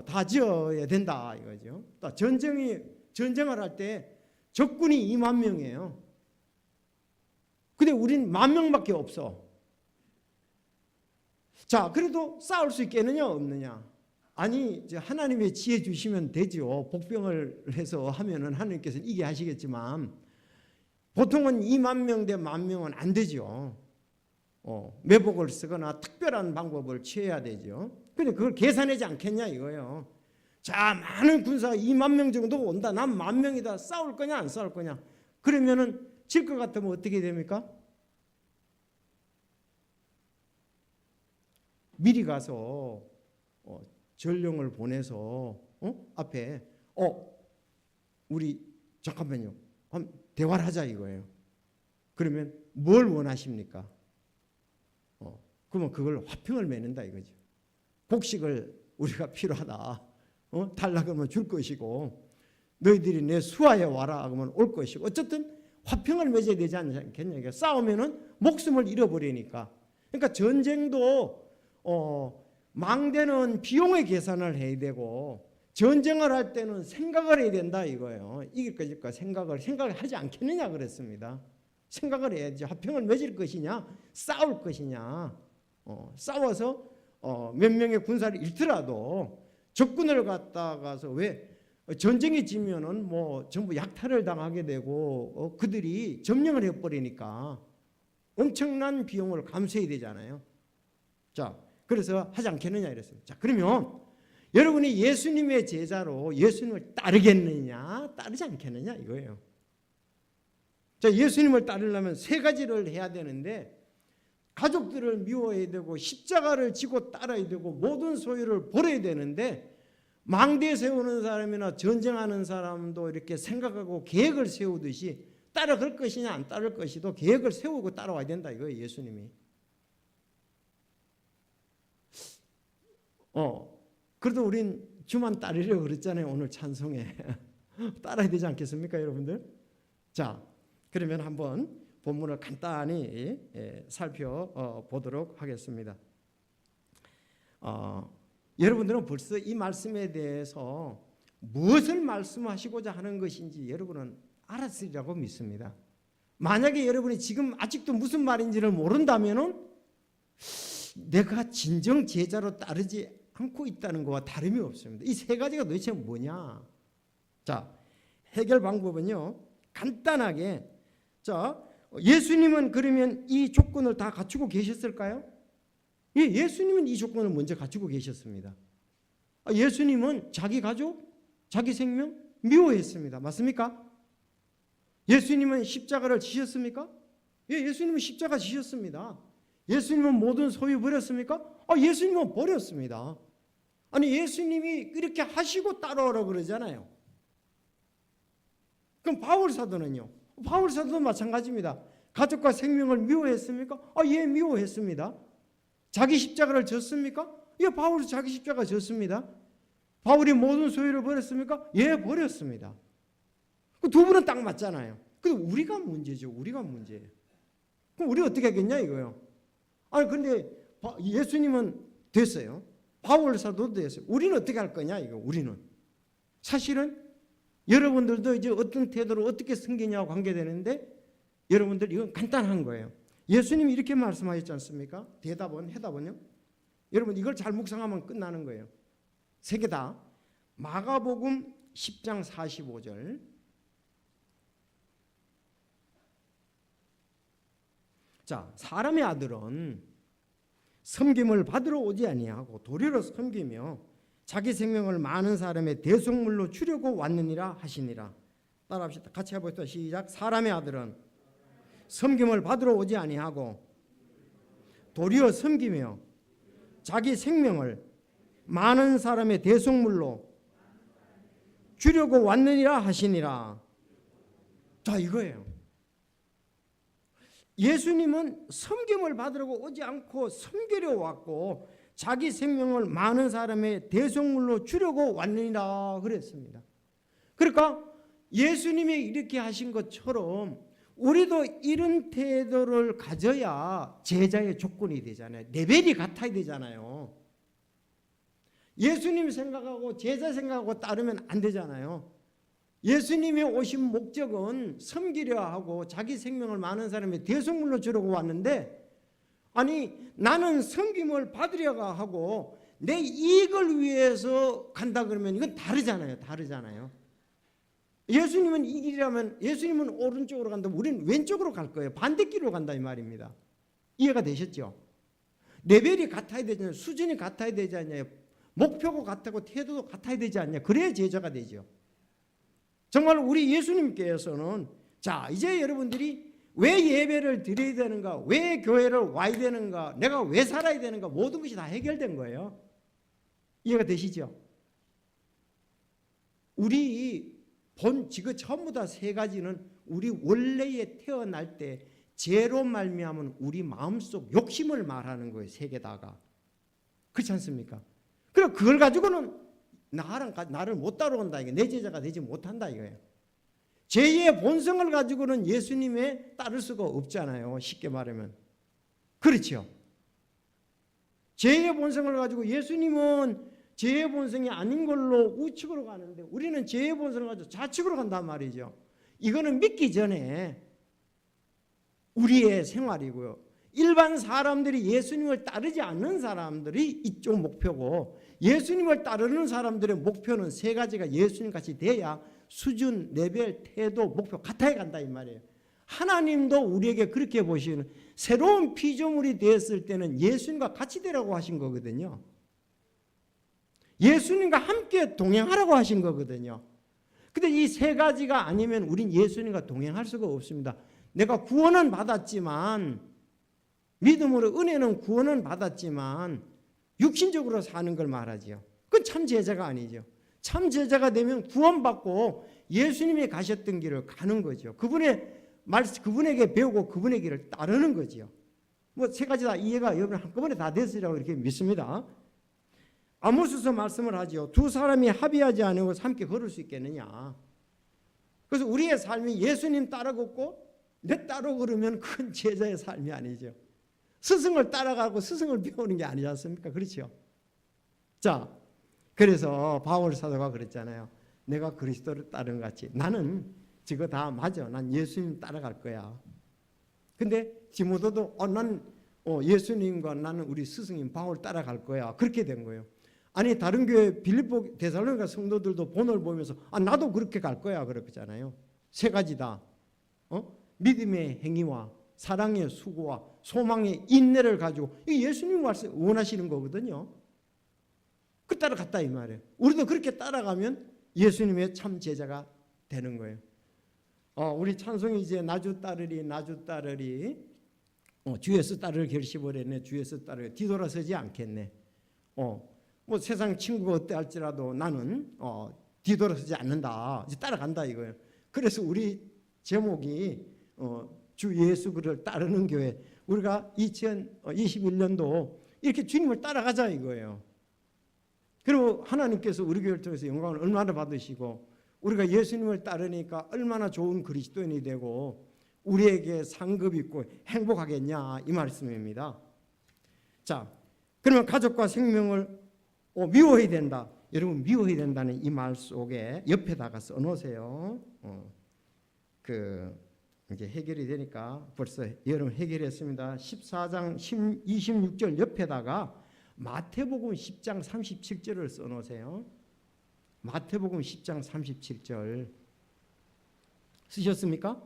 S1: 다 지어야 된다 이거죠. 또 전쟁을 할 때 적군이 2만 명이에요. 근데 우린 10,000명밖에 없어. 자, 그래도 싸울 수 있겠느냐 없느냐? 아니, 이제 하나님의 지혜 주시면 되죠. 복병을 해서 하면은 하나님께서는 이게 하시겠지만 보통은 2만 명 대 10,000명은 안 되죠. 매복을 쓰거나 특별한 방법을 취해야 되죠. 근데 그걸 계산하지 않겠냐 이거예요. 자, 많은 군사가 2만 명 정도 온다. 난 10,000명이다. 싸울 거냐 안 싸울 거냐? 그러면은 질 것 같으면 어떻게 됩니까? 미리 가서 전령을 보내서 앞에 우리 잠깐만요. 한번 대화를 하자 이거예요. 그러면 뭘 원하십니까? 그러면 그걸 화평을 맺는다 이거죠. 곡식을 우리가 필요하다. 달라 그러면 줄 것이고, 너희들이 내 수하에 와라 그러면 올 것이고, 어쨌든 화평을 맺어야 되지 않겠냐. 싸우면은 목숨을 잃어버리니까. 그러니까 전쟁도 망대는 비용의 계산을 해야 되고 전쟁을 할 때는 생각을 해야 된다 이거예요. 이길 것일까 생각을 하지 않겠느냐 그랬습니다. 생각을 해야지. 화평을 맺을 것이냐 싸울 것이냐. 싸워서 몇 명의 군사를 잃더라도 적군을 갖다가서 왜 전쟁이 지면은 뭐 전부 약탈을 당하게 되고 그들이 점령을 해버리니까 엄청난 비용을 감수해야 되잖아요. 자, 그래서 하지 않겠느냐 이랬어요. 자, 그러면 여러분이 예수님의 제자로 예수님을 따르겠느냐 따르지 않겠느냐 이거예요. 자, 예수님을 따르려면 세 가지를 해야 되는데, 가족들을 미워해야 되고 십자가를 지고 따라야 되고 모든 소유를 버려야 되는데, 망대 세우는 사람이나 전쟁하는 사람도 이렇게 생각하고 계획을 세우듯이 따라갈 것이냐 안 따를 것이도 계획을 세우고 따라와야 된다 이거예요. 예수님이. 그래도 우린 주만 따르려고 그랬잖아요. 오늘 찬송에. 따라야 되지 않겠습니까 여러분들? 자, 그러면 한번 본문을 간단히 살펴보도록 하겠습니다. 여러분들은 벌써 이 말씀에 대해서 무엇을 말씀하시고자 하는 것인지 여러분은 알았으리라고 믿습니다. 만약에 여러분이 지금 아직도 무슨 말인지를 모른다면은 내가 진정 제자로 따르지 않고 있다는 것과 다름이 없습니다. 이 세 가지가 도대체 뭐냐? 자, 해결 방법은요 간단하게, 자, 예수님은 그러면 이 조건을 다 갖추고 계셨을까요? 예, 예수님은 이 조건을 먼저 갖추고 계셨습니다. 예수님은 자기 가족, 자기 생명 미워했습니다. 맞습니까? 예수님은 십자가를 지셨습니까? 예, 예수님은 십자가 지셨습니다. 예수님은 모든 소유 버렸습니까? 예수님은 버렸습니다. 아니, 예수님이 이렇게 하시고 따라오라고 그러잖아요. 그럼 바울 사도는요? 바울 사도도 마찬가지입니다. 가족과 생명을 미워했습니까? 예, 미워했습니다. 자기 십자가를 졌습니까? 예, 바울이 자기 십자가 졌습니다. 바울이 모든 소유를 버렸습니까? 예, 버렸습니다. 그 두 분은 딱 맞잖아요. 근데 우리가 문제죠. 우리가 문제예요. 그럼 우리 어떻게 하겠냐 이거요. 아니, 근데 예수님은 됐어요. 바울 사도도 됐어요. 우리는 어떻게 할 거냐 이거. 우리는 사실은 여러분들도 이제 어떤 태도로 어떻게 섬기냐와 관계되는데, 여러분들 이건 간단한 거예요. 예수님이 이렇게 말씀하셨지 않습니까? 해답은요. 여러분 이걸 잘 묵상하면 끝나는 거예요. 세 개 다. 마가복음 10장 45절. 자, 사람의 아들은 섬김을 받으러 오지 아니하고 도리로 섬기며 자기 생명을 많은 사람의 대속물로 주려고 왔느니라 하시니라. 따라합시다. 같이 해봅시다. 시작. 사람의 아들은 섬김을 받으러 오지 아니하고 도리어 섬기며 자기 생명을 많은 사람의 대속물로 주려고 왔느니라 하시니라. 자, 이거예요. 예수님은 섬김을 받으려고 오지 않고 섬기려 왔고 자기 생명을 많은 사람의 대속물로 주려고 왔느니라 그랬습니다. 그러니까 예수님이 이렇게 하신 것처럼 우리도 이런 태도를 가져야 제자의 조건이 되잖아요. 레벨이 같아야 되잖아요. 예수님 생각하고 제자 생각하고 따르면 안 되잖아요. 예수님이 오신 목적은 섬기려 하고 자기 생명을 많은 사람의 대속물로 주려고 왔는데, 아니 나는 섬김을 받으려고 하고 내 이익을 위해서 간다 그러면 이건 다르잖아요. 예수님은 이 길이라면 예수님은 오른쪽으로 간다면 우리는 왼쪽으로 갈 거예요. 반대길로 간다 이 말입니다. 이해가 되셨죠? 레벨이 같아야 되잖아요. 수준이 같아야 되지 않냐요. 목표가 같고 태도도 같아야 되지 않냐. 그래야 제자가 되죠. 정말 우리 예수님께서는 자 이제 여러분들이 왜 예배를 드려야 되는가, 왜 교회를 와야 되는가, 내가 왜 살아야 되는가, 모든 것이 다 해결된 거예요. 이해가 되시죠? 우리 지금 전부 다 세 가지는 우리 원래에 태어날 때 죄로 말미암은 우리 마음속 욕심을 말하는 거예요. 세 개 다가. 그렇지 않습니까? 그럼 그걸 가지고는 나를 못 따라온다 이게, 내 제자가 되지 못한다 이거예요. 죄의 본성을 가지고는 예수님에 따를 수가 없잖아요. 쉽게 말하면. 그렇죠. 죄의 본성을 가지고 예수님은 죄의 본성이 아닌 걸로 우측으로 가는데 우리는 죄의 본성을 가지고 좌측으로 간단 말이죠. 이거는 믿기 전에 우리의 생활이고요. 일반 사람들이 예수님을 따르지 않는 사람들이 이쪽 목표고, 예수님을 따르는 사람들의 목표는 세 가지가 예수님같이 돼야 수준, 레벨, 태도, 목표 같아야 간다 이 말이에요. 하나님도 우리에게 그렇게 보시는, 새로운 피조물이 되었을 때는 예수님과 같이 되라고 하신 거거든요. 예수님과 함께 동행하라고 하신 거거든요. 근데 이 세 가지가 아니면 우린 예수님과 동행할 수가 없습니다. 내가 구원은 받았지만, 믿음으로 은혜는 구원은 받았지만 육신적으로 사는 걸 말하지요. 그건 참 제자가 아니죠. 참 제자가 되면 구원받고 예수님이 가셨던 길을 가는 거죠. 그분에게 배우고 그분의 길을 따르는 거죠. 뭐 세 가지 다 이해가 여러분 한꺼번에 다 됐으리라고 이렇게 믿습니다. 아모스서 말씀을 하죠. 두 사람이 합의하지 않고 함께 걸을 수 있겠느냐. 그래서 우리의 삶이 예수님 따라 걷고 내 따라 걸으면 그건 제자의 삶이 아니죠. 스승을 따라가고 스승을 배우는 게 아니지 않습니까? 그렇죠? 자, 그래서 바울 사도가 그랬잖아요. 내가 그리스도를 따르는 같이 나는 저거 다 맞아. 난 예수님 따라갈 거야. 근데 디모데도 난 예수님과 나는 우리 스승님 바울 따라갈 거야. 그렇게 된 거예요. 아니 다른 교회 빌립보 데살로니가 성도들도 본을 보면서 나도 그렇게 갈 거야 그랬잖아요. 세 가지다. 믿음의 행위와 사랑의 수고와 소망의 인내를 가지고 예수님 원하시는 거거든요. 그 따라갔다 이 말이에요. 우리도 그렇게 따라가면 예수님의 참 제자가 되는 거예요. 우리 찬송이 이제 나주 따르리 주에서 따를 결심을 했네. 주에서 따르 뒤돌아서지 않겠네. 뭐 세상 친구가 어때 할지라도 나는 뒤돌아서지 않는다. 이제 따라간다 이거예요. 그래서 우리 제목이 주 예수 그를 따르는 교회. 우리가 2021년도 이렇게 주님을 따라가자 이거예요. 그리고 하나님께서 우리 교회를 통해서 영광을 얼마나 받으시고 우리가 예수님을 따르니까 얼마나 좋은 그리스도인이 되고 우리에게 상급 있고 행복하겠냐 이 말씀입니다. 자, 그러면 가족과 생명을 미워해야 된다. 여러분 미워해야 된다는 이 말 속에 옆에다가 써놓으세요. 이제 해결이 되니까 벌써 여러분 해결했습니다. 14장 26절 옆에다가 마태복음 10장 37절을 써놓으세요. 마태복음 10장 37절 쓰셨습니까?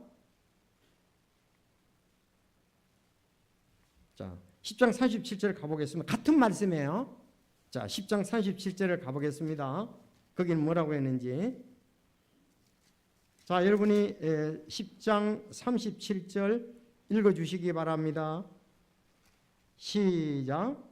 S1: 자, 10장 37절 가보겠습니다. 같은 말씀이에요. 자, 10장 37절을 가보겠습니다. 거기는 뭐라고 했는지. 자, 여러분이 10장 37절 읽어주시기 바랍니다. 시작.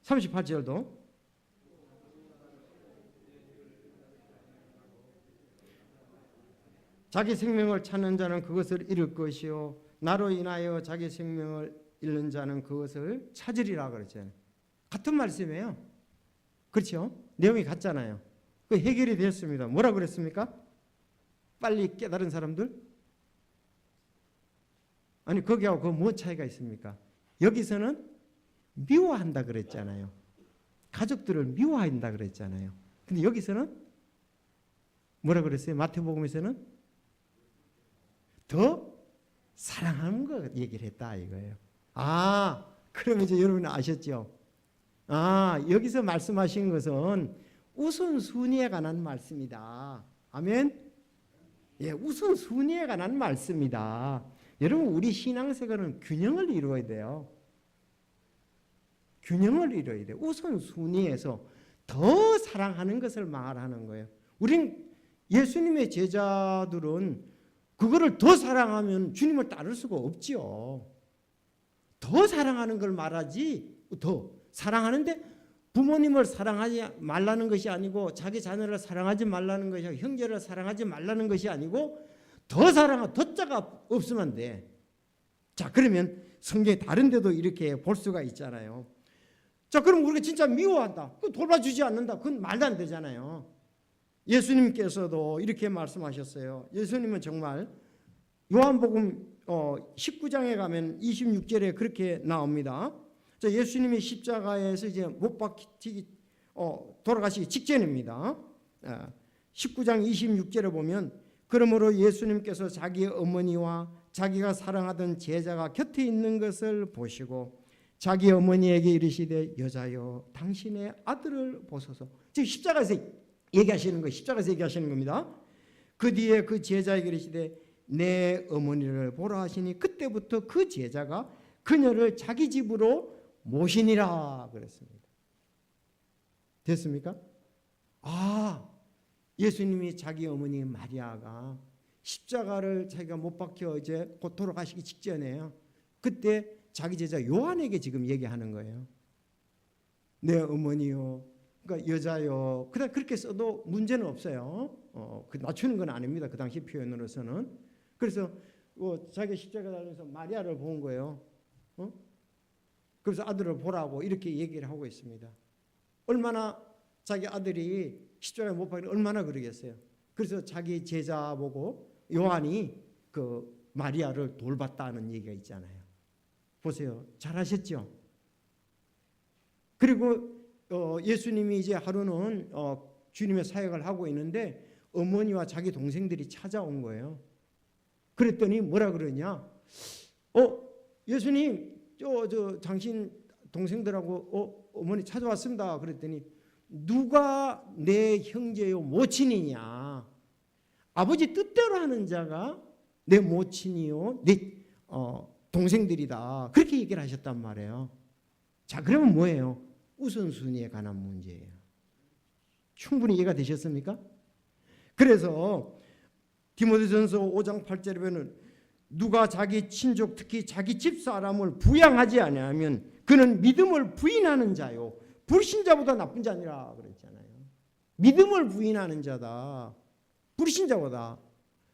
S1: (38절도) 자기 생명을 찾는 자는 그것을 잃을 것이요 나로 인하여 자기 생명을 잃는 자는 그것을 찾으리라 그랬잖아요. 같은 말씀이에요. 그렇죠? 내용이 같잖아요. 그 해결이 됐습니다. 뭐라 그랬습니까? 빨리 깨달은 사람들? 아니 거기하고 그 뭐 차이가 있습니까? 여기서는 미워한다 그랬잖아요. 가족들을 미워한다 그랬잖아요. 근데 여기서는 뭐라 그랬어요? 마태복음에서는 더 사랑하는 거 얘기를 했다 이거예요. 아, 그러면 이제 여러분 아셨죠? 아, 여기서 말씀하신 것은 우선순위에 관한 말씀이다. 아멘? 예, 우선순위에 관한 말씀이다. 여러분 우리 신앙생활은 균형을 이루어야 돼요. 균형을 이루어야 돼요. 우선순위에서 더 사랑하는 것을 말하는 거예요. 우린 예수님의 제자들은 그거를 더 사랑하면 주님을 따를 수가 없지요. 더 사랑하는 걸 말하지, 더 사랑하는데 부모님을 사랑하지 말라는 것이 아니고 자기 자녀를 사랑하지 말라는 것이 아니고 형제를 사랑하지 말라는 것이 아니고 더 사랑하, 더자가 없으면 돼. 자, 그러면 성경에 다른 데도 이렇게 볼 수가 있잖아요. 자, 그럼 우리가 진짜 미워한다. 그 돌봐주지 않는다. 그건 말도 안 되잖아요. 예수님께서도 이렇게 말씀하셨어요. 예수님은 정말 요한복음 19장에 가면 26절에 그렇게 나옵니다. 자, 예수님이 십자가에서 이제 못 박히기 돌아가시기 직전입니다. 19장 26절에 보면 그러므로 예수님께서 자기 어머니와 자기가 사랑하던 제자가 곁에 있는 것을 보시고 자기 어머니에게 이르시되 여자여 당신의 아들을 보소서. 지금 십자가에서 얘기하시는 거, 십자가에서 얘기하시는 겁니다. 그 뒤에 그 제자에게 이르시되 내 어머니를 보라 하시니 그때부터 그 제자가 그녀를 자기 집으로 모시니라 그랬습니다. 됐습니까? 아, 예수님이 자기 어머니 마리아가 십자가를 자기가 못 박혀 이제 곧 돌아가시기 직전에요. 그때 자기 제자 요한에게 지금 얘기하는 거예요. 내 어머니요. 그러니까 여자요. 그냥 그렇게 써도 문제는 없어요. 낮추는 건 아닙니다. 그 당시 표현으로서는. 그래서 자기 십자가 달면서 마리아를 본 거예요. 그래서 아들을 보라고 이렇게 얘기를 하고 있습니다. 얼마나 자기 아들이 십자가에 못 박히는 얼마나 그러겠어요. 그래서 자기 제자 보고 요한이 그 마리아를 돌봤다는 얘기가 있잖아요. 보세요. 잘하셨죠? 그리고 예수님이 이제 하루는 주님의 사역을 하고 있는데 어머니와 자기 동생들이 찾아온 거예요. 그랬더니 뭐라 그러냐? 예수님, 저 당신 동생들하고 어머니 찾아왔습니다. 그랬더니 누가 내 형제요 모친이냐? 아버지 뜻대로 하는 자가 내 모친이요, 내 동생들이다. 그렇게 얘기를 하셨단 말이에요. 자, 그러면 뭐예요? 우선순위에 관한 문제예요. 충분히 이해가 되셨습니까? 그래서 디모데전서 5장 8절에 보면 누가 자기 친족 특히 자기 집사람을 부양하지 아니하면 그는 믿음을 부인하는 자요 불신자보다 나쁜 자니라 그랬잖아요. 믿음을 부인하는 자다. 불신자보다.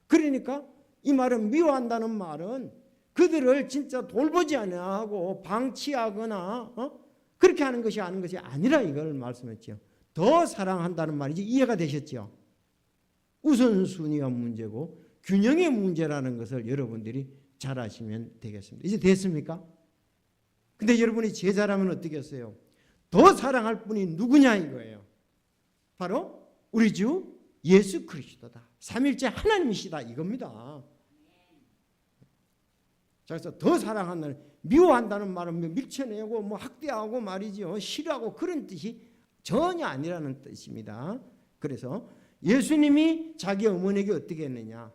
S1: 그러니까 이 말은 미워한다는 말은 그들을 진짜 돌보지 아니하고 방치하거나 그렇게 하는 것이 아니라 이걸 말씀했죠. 더 사랑한다는 말이지. 이해가 되셨죠? 우선순위가 문제고 균형의 문제라는 것을 여러분들이 잘 아시면 되겠습니다. 이제 됐습니까? 근데 여러분이 제자라면 어떻겠어요? 더 사랑할 분이 누구냐 이거예요. 바로 우리 주 예수 그리스도다. 삼일째 하나님이시다 이겁니다. 그래서 더 사랑한다는, 미워한다는 말은 밀쳐내고 뭐 학대하고 말이죠. 싫어하고 그런 뜻이 전혀 아니라는 뜻입니다. 그래서 예수님이 자기 어머니에게 어떻게 했느냐.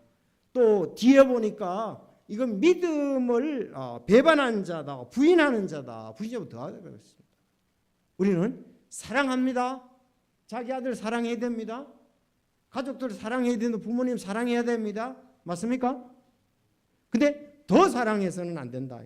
S1: 또 뒤에 보니까 이건 믿음을 배반한 자다, 부인하는 자다. 부인자부터 더하다 그랬습니다. 우리는 사랑합니다. 자기 아들 사랑해야 됩니다. 가족들 사랑해야 된다. 부모님 사랑해야 됩니다. 맞습니까? 근데 더 사랑해서는 안 된다.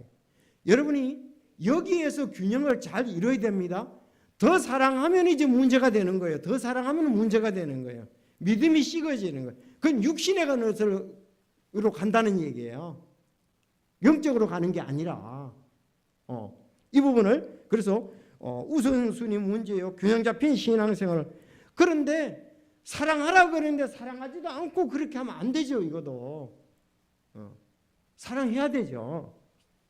S1: 여러분이 여기에서 균형을 잘 이뤄야 됩니다. 더 사랑하면 이제 문제가 되는 거예요. 더 사랑하면 문제가 되는 거예요. 믿음이 식어지는 거예요. 그건 육신의 것으로 간다는 얘기예요. 영적으로 가는 게 아니라 이 부분을 그래서 우선순위 문제예요. 균형 잡힌 신앙생활. 그런데 사랑하라 그러는데 사랑하지도 않고 그렇게 하면 안 되죠. 이것도 사랑해야 되죠.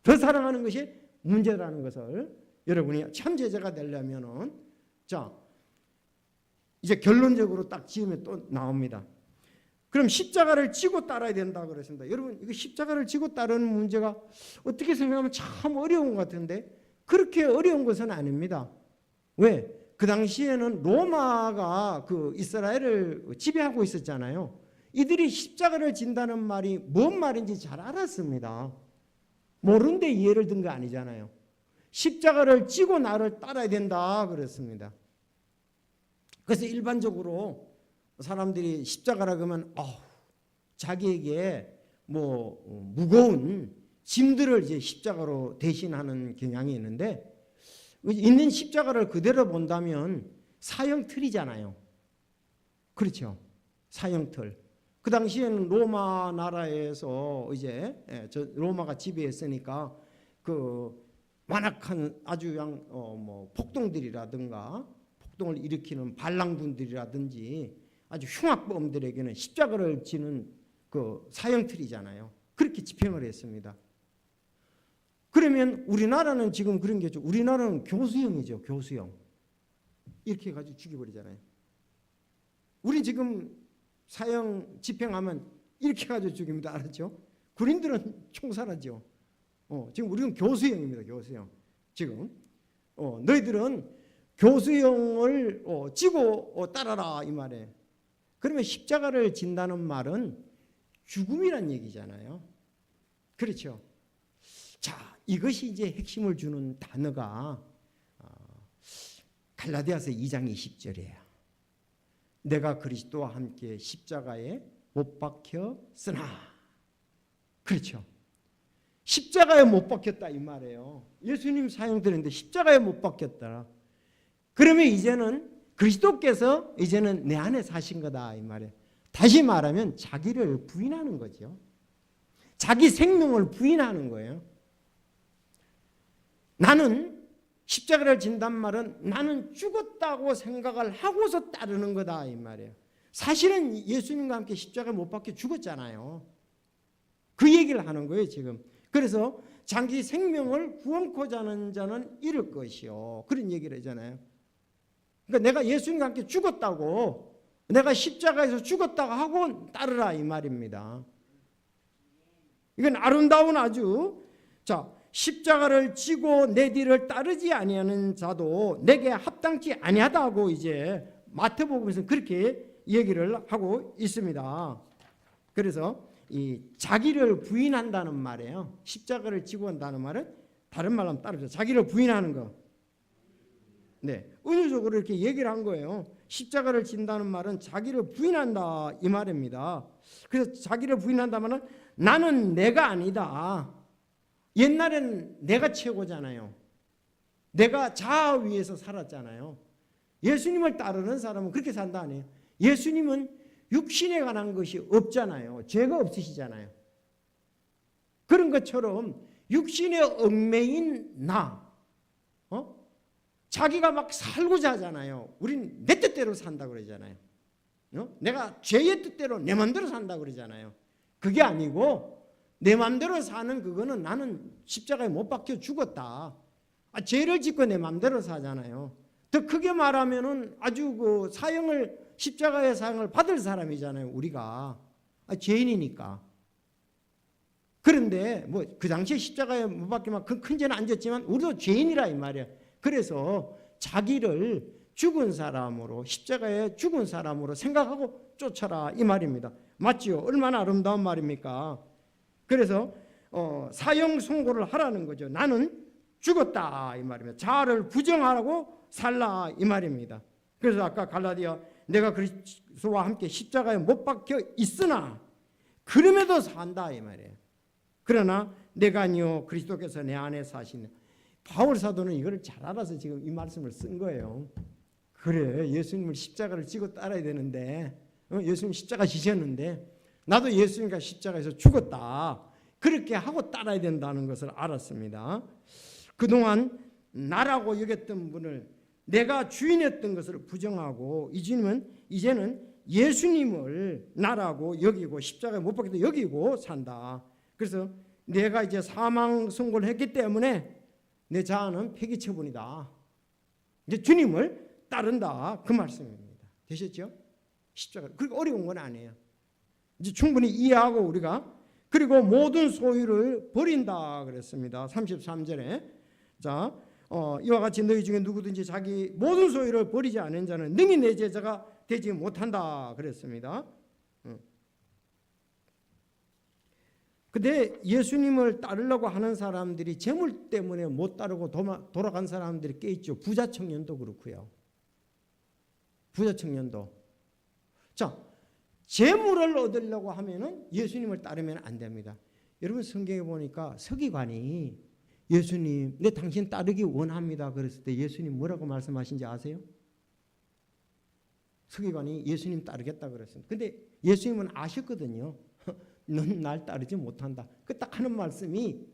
S1: 더 사랑하는 것이 문제라는 것을 여러분이 참제자가 되려면은 자 이제 결론적으로 딱 지으면 또 나옵니다. 그럼 십자가를 지고 따라야 된다 그랬습니다. 여러분 이거 십자가를 지고 따르는 문제가 어떻게 생각하면 참 어려운 것 같은데 그렇게 어려운 것은 아닙니다. 왜? 그 당시에는 로마가 그 이스라엘을 지배하고 있었잖아요. 이들이 십자가를 진다는 말이 뭔 말인지 잘 알았습니다. 모르는데 이해를 든 거 아니잖아요. 십자가를 지고 나를 따라야 된다 그랬습니다. 그래서 일반적으로 사람들이 십자가라 그러면 자기에게 뭐 무거운 짐들을 이제 십자가로 대신하는 경향이 있는데 있는 십자가를 그대로 본다면 사형틀이잖아요. 그렇죠. 사형틀. 그 당시에는 로마 나라에서 이제 로마가 지배했으니까 그 완악한 아주 뭐 폭동들이라든가 폭동을 일으키는 반란군들이라든지 아주 흉악범들에게는 십자가를 지는 그 사형틀이잖아요. 그렇게 집행을 했습니다. 그러면 우리나라는 지금 그런 게 있죠. 우리나라는 교수형이죠. 교수형. 이렇게 해가지고 죽여버리잖아요. 우리 지금 사형 집행하면 이렇게 해가지고 죽입니다. 알았죠? 군인들은 총살하죠. 지금 우리는 교수형입니다. 교수형. 지금 너희들은 교수형을 지고 따라라 이 말이에요. 그러면 십자가를 진다는 말은 죽음이란 얘기잖아요. 그렇죠? 자, 이것이 이제 핵심을 주는 단어가 갈라디아서 2장 20절이에요. 내가 그리스도와 함께 십자가에 못 박혔으나. 그렇죠. 십자가에 못 박혔다 이 말이에요. 예수님 사형되는데 십자가에 못 박혔다. 그러면 이제는 그리스도께서 이제는 내 안에 사신 거다 이 말이에요. 다시 말하면 자기를 부인하는 거죠. 자기 생명을 부인하는 거예요. 나는 십자가를 진단 말은 나는 죽었다고 생각을 하고서 따르는 거다 이 말이에요. 사실은 예수님과 함께 십자가에 못 박혀 죽었잖아요. 그 얘기를 하는 거예요 지금. 그래서 자기 생명을 구원코자 하는 자는 잃을 것이요. 그런 얘기를 하잖아요. 그러니까 내가 예수님과 함께 죽었다고 내가 십자가에서 죽었다고 하고 따르라 이 말입니다. 이건 아름다운 아주 십자가를 지고 내 뒤를 따르지 아니하는 자도 내게 합당치 아니하다고 이제 마태복음에서 그렇게 얘기를 하고 있습니다. 그래서 이 자기를 부인한다는 말이에요. 십자가를 지고 한다는 말은 다른 말로 하면 따르죠. 자기를 부인하는 거. 네, 은유적으로 이렇게 얘기를 한 거예요. 십자가를 진다는 말은 자기를 부인한다 이 말입니다. 그래서 자기를 부인한다면은 나는 내가 아니다. 옛날엔 내가 최고잖아요. 내가 자아 위에서 살았잖아요. 예수님을 따르는 사람은 그렇게 산다 아니에요. 예수님은 육신에 관한 것이 없잖아요. 죄가 없으시잖아요. 그런 것처럼 육신에 얽매인 나, 자기가 막 살고자 하잖아요. 우린 내 뜻대로 산다 그러잖아요. 내가 죄의 뜻대로 내 마음대로 산다 그러잖아요. 그게 아니고 내 마음대로 사는 그거는 나는 십자가에 못 박혀 죽었다. 죄를 짓고 내 마음대로 사잖아요. 더 크게 말하면은 아주 그 십자가의 사형을 받을 사람이잖아요. 우리가 죄인이니까. 그런데 뭐 그 당시에 십자가에 못 박히면 큰 죄는 안 졌지만 우리도 죄인이라 이 말이야. 그래서 자기를 죽은 사람으로 십자가에 죽은 사람으로 생각하고 쫓아라 이 말입니다. 맞지요? 얼마나 아름다운 말입니까? 그래서 사형 선고를 하라는 거죠. 나는 죽었다 이 말입니다. 자아를 부정하라고 살라 이 말입니다. 그래서 아까 갈라디아 내가 그리스도와 함께 십자가에 못 박혀 있으나 그럼에도 산다 이 말이에요. 그러나 내가 아니요 그리스도께서 내 안에 사시는. 바울 사도는 이걸 잘 알아서 지금 이 말씀을 쓴 거예요. 그래, 예수님을 십자가를 지고 따라야 되는데 예수님 십자가 지셨는데 나도 예수님과 십자가에서 죽었다. 그렇게 하고 따라야 된다는 것을 알았습니다. 그동안 나라고 여겼던 분을 내가 주인했던 것을 부정하고 이제는 예수님을 나라고 여기고 십자가에 못 박혀도 여기고 산다. 그래서 내가 이제 사망 선고를 했기 때문에 내 자아는 폐기 처분이다. 이제 주님을 따른다. 그 말씀입니다. 되셨죠? 십자가 그렇게 어려운 건 아니에요. 이제 충분히 이해하고 우리가 그리고 모든 소유를 버린다 그랬습니다. 33절에 자 이와 같이 너희 중에 누구든지 자기 모든 소유를 버리지 않은 자는 능히 내 제자가 되지 못한다 그랬습니다. 근데 예수님을 따르려고 하는 사람들이 재물 때문에 못 따르고 돌아간 사람들이 꽤 있죠. 부자 청년도 그렇고요. 부자 청년도. 자, 재물을 얻으려고 하면은 예수님을 따르면 안 됩니다. 여러분 성경에 보니까 서기관이 예수님, 내 당신 따르기 원합니다. 그랬을 때 예수님 뭐라고 말씀하신지 아세요? 서기관이 예수님 따르겠다 그랬습니다. 근데 예수님은 아셨거든요. 넌 날 따르지 못한다. 그 딱 하는 말씀이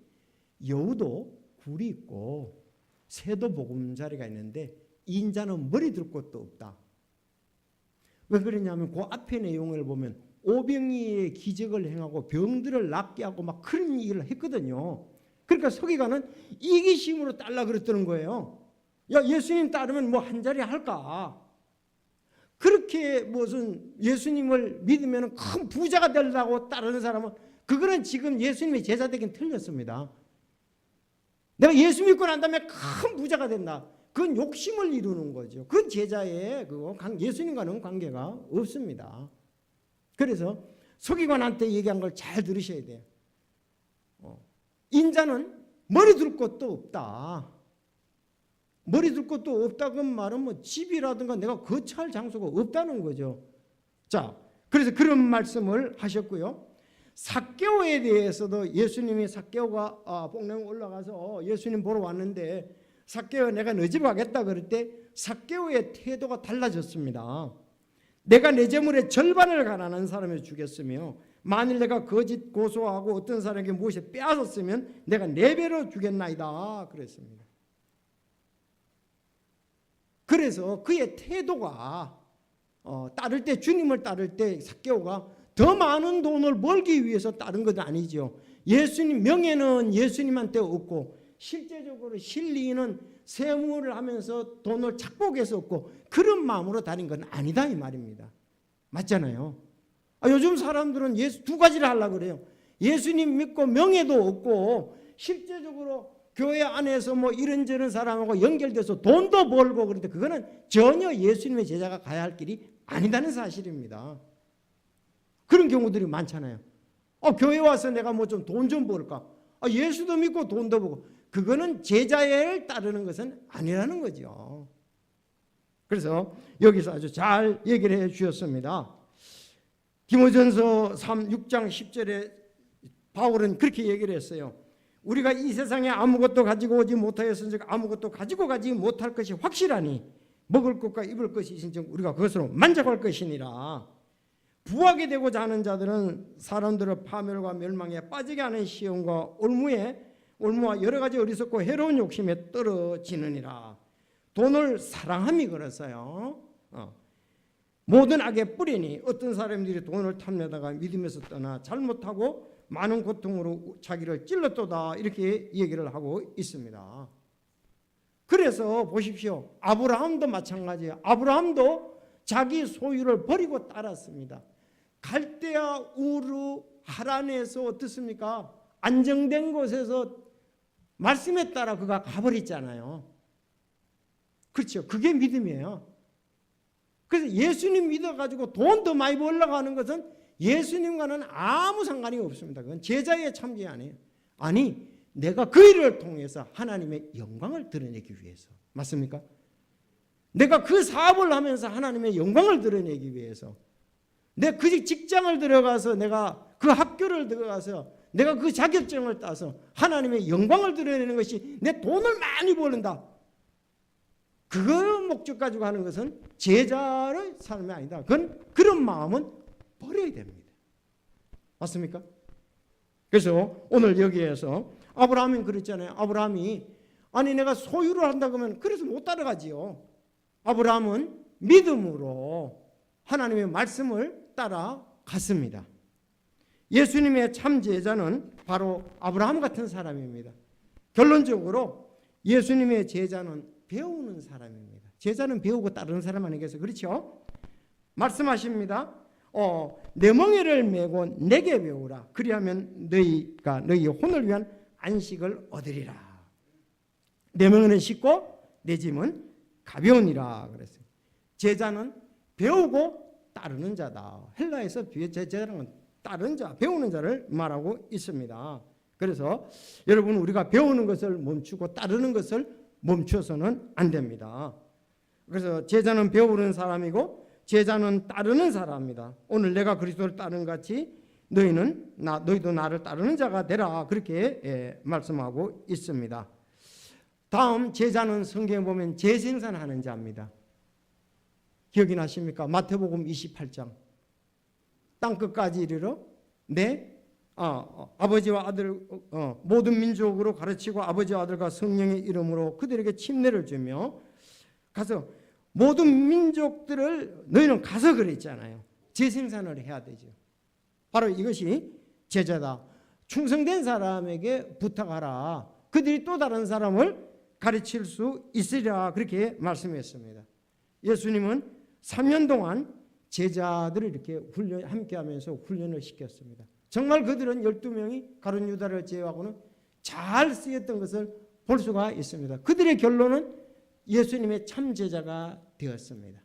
S1: 여우도 굴이 있고 새도 보금자리가 있는데 인자는 머리 들 곳도 없다. 왜 그러냐면 그 앞의 내용을 보면 오병이의 기적을 행하고 병들을 낫게 하고 막 그런 일을 했거든요. 그러니까 서기관은 이기심으로 따르려 그랬다는 거예요. 야, 예수님 따르면 뭐 한 자리 할까? 그렇게 무슨 예수님을 믿으면 큰 부자가 되려고 따르는 사람은 그거는 지금 예수님의 제자 되긴 틀렸습니다. 내가 예수 믿고 난 다음에 큰 부자가 된다. 그건 욕심을 이루는 거죠. 그건 제자의 예수님과는 관계가 없습니다. 그래서 서기관한테 얘기한 걸 잘 들으셔야 돼요. 인자는 머리 둘 곳도 없다. 머리 둘 곳도 없다는 말은 뭐 집이라든가 내가 거처할 장소가 없다는 거죠. 자, 그래서 그런 말씀을 하셨고요. 삭개오에 대해서도 예수님이 삭개오가 뽕랑 올라가서 예수님 보러 왔는데 삭개오 내가 너 집 가겠다 그럴 때 삭개오의 태도가 달라졌습니다. 내가 내 재물의 절반을 가난한 사람에 주겠으며 만일 내가 거짓 고소하고 어떤 사람에게 무엇이 빼앗았으면 내가 4배로 주겠나이다 그랬습니다. 그래서 그의 태도가 따를 때 주님을 따를 때 삭개오가 더 많은 돈을 벌기 위해서 따른 건 아니죠. 예수님 명예는 예수님한테 없고 실제적으로 실리는 세무를 하면서 돈을 착복해서 얻고 그런 마음으로 다닌 건 아니다 이 말입니다. 맞잖아요. 요즘 사람들은 두 가지를 하려고 그래요. 예수님 믿고 명예도 얻고 실제적으로 교회 안에서 뭐 이런저런 사람하고 연결돼서 돈도 벌고 그런데 그거는 전혀 예수님의 제자가 가야 할 길이 아니다는 사실입니다. 그런 경우들이 많잖아요. 교회 와서 내가 뭐 좀 돈 좀 벌까? 예수도 믿고 돈도 벌고 그거는 제자를 따르는 것은 아니라는 거죠. 그래서 여기서 아주 잘 얘기를 해 주셨습니다. 디모전서 6장 10절에 바울은 그렇게 얘기를 했어요. 우리가 이 세상에 아무것도 가지고 오지 못하였은즉 아무것도 가지고 가지 못할 것이 확실하니 먹을 것과 입을 것이 있은즉 우리가 그것으로 만족할 것이니라. 부하게 되고자 하는 자들은 사람들을 파멸과 멸망에 빠지게 하는 시험과 올무와 여러 가지 어리석고 해로운 욕심에 떨어지느니라. 돈을 사랑함이 그랬어요. 모든 악의 뿌리니 어떤 사람들이 돈을 탐내다가 믿음에서 떠나 잘못하고 많은 고통으로 자기를 찔렀도다 이렇게 얘기를 하고 있습니다. 그래서 보십시오. 아브라함도 마찬가지예요. 아브라함도 자기 소유를 버리고 따랐습니다. 갈대아 우르 하란에서 어떻습니까? 안정된 곳에서 말씀에 따라 그가 가버렸잖아요. 그렇죠. 그게 믿음이에요. 그래서 예수님 믿어가지고 돈 더 많이 벌려고 하는 것은 예수님과는 아무 상관이 없습니다. 그건 제자의 참지 아니에요. 아니, 내가 그 일을 통해서 하나님의 영광을 드러내기 위해서. 맞습니까? 내가 그 사업을 하면서 하나님의 영광을 드러내기 위해서, 내 그 직장을 들어가서, 내가 그 학교를 들어가서, 내가 그 자격증을 따서 하나님의 영광을 드러내는 것이 내 돈을 많이 벌는다, 그걸 목적 가지고 하는 것은 제자의 삶이 아니다. 그런 마음은 버려야 됩니다. 맞습니까? 그래서 오늘 여기에서 아브라함은 그랬잖아요. 아브라함이 아니 내가 소유를 한다 그러면 그래서 못 따라가지요. 아브라함은 믿음으로 하나님의 말씀을 따라갔습니다. 예수님의 참 제자는 바로 아브라함 같은 사람입니다. 결론적으로 예수님의 제자는 배우는 사람입니다. 제자는 배우고 따르는 사람 아니겠어요? 그렇죠? 말씀하십니다. 내 멍에를 메고 내게 배우라. 그리하면 너희가 너희의 혼을 위한 안식을 얻으리라. 내 멍에는 쉽고 내 짐은 가벼우니라 그랬어요. 제자는 배우고 따르는 자다. 헬라에서 제자는 따르는 자, 배우는 자를 말하고 있습니다. 그래서 여러분, 우리가 배우는 것을 멈추고 따르는 것을 멈춰서는 안 됩니다. 그래서 제자는 배우는 사람이고 제자는 따르는 사람입니다. 오늘 내가 그리스도를 따르는 같이 너희도 나를 따르는 자가 되라, 그렇게 말씀하고 있습니다. 다음 제자는 성경에 보면 재생산하는 자입니다. 기억이 나십니까? 마태복음 28장 땅끝까지 이르러 아버지와 아들 모든 민족으로 가르치고 아버지와 아들과 성령의 이름으로 그들에게 침례를 주며 가서 모든 민족들을 너희는 가서 그랬잖아요. 재생산을 해야 되죠. 바로 이것이 제자다. 충성된 사람에게 부탁하라. 그들이 또 다른 사람을 가르칠 수 있으리라, 그렇게 말씀했습니다. 예수님은 3년 동안 제자들을 이렇게 함께하면서 훈련을 시켰습니다. 정말 그들은 12명이 가룟 유다를 제외하고는 잘 쓰였던 것을 볼 수가 있습니다. 그들의 결론은 예수님의 참 제자가 되었습니다.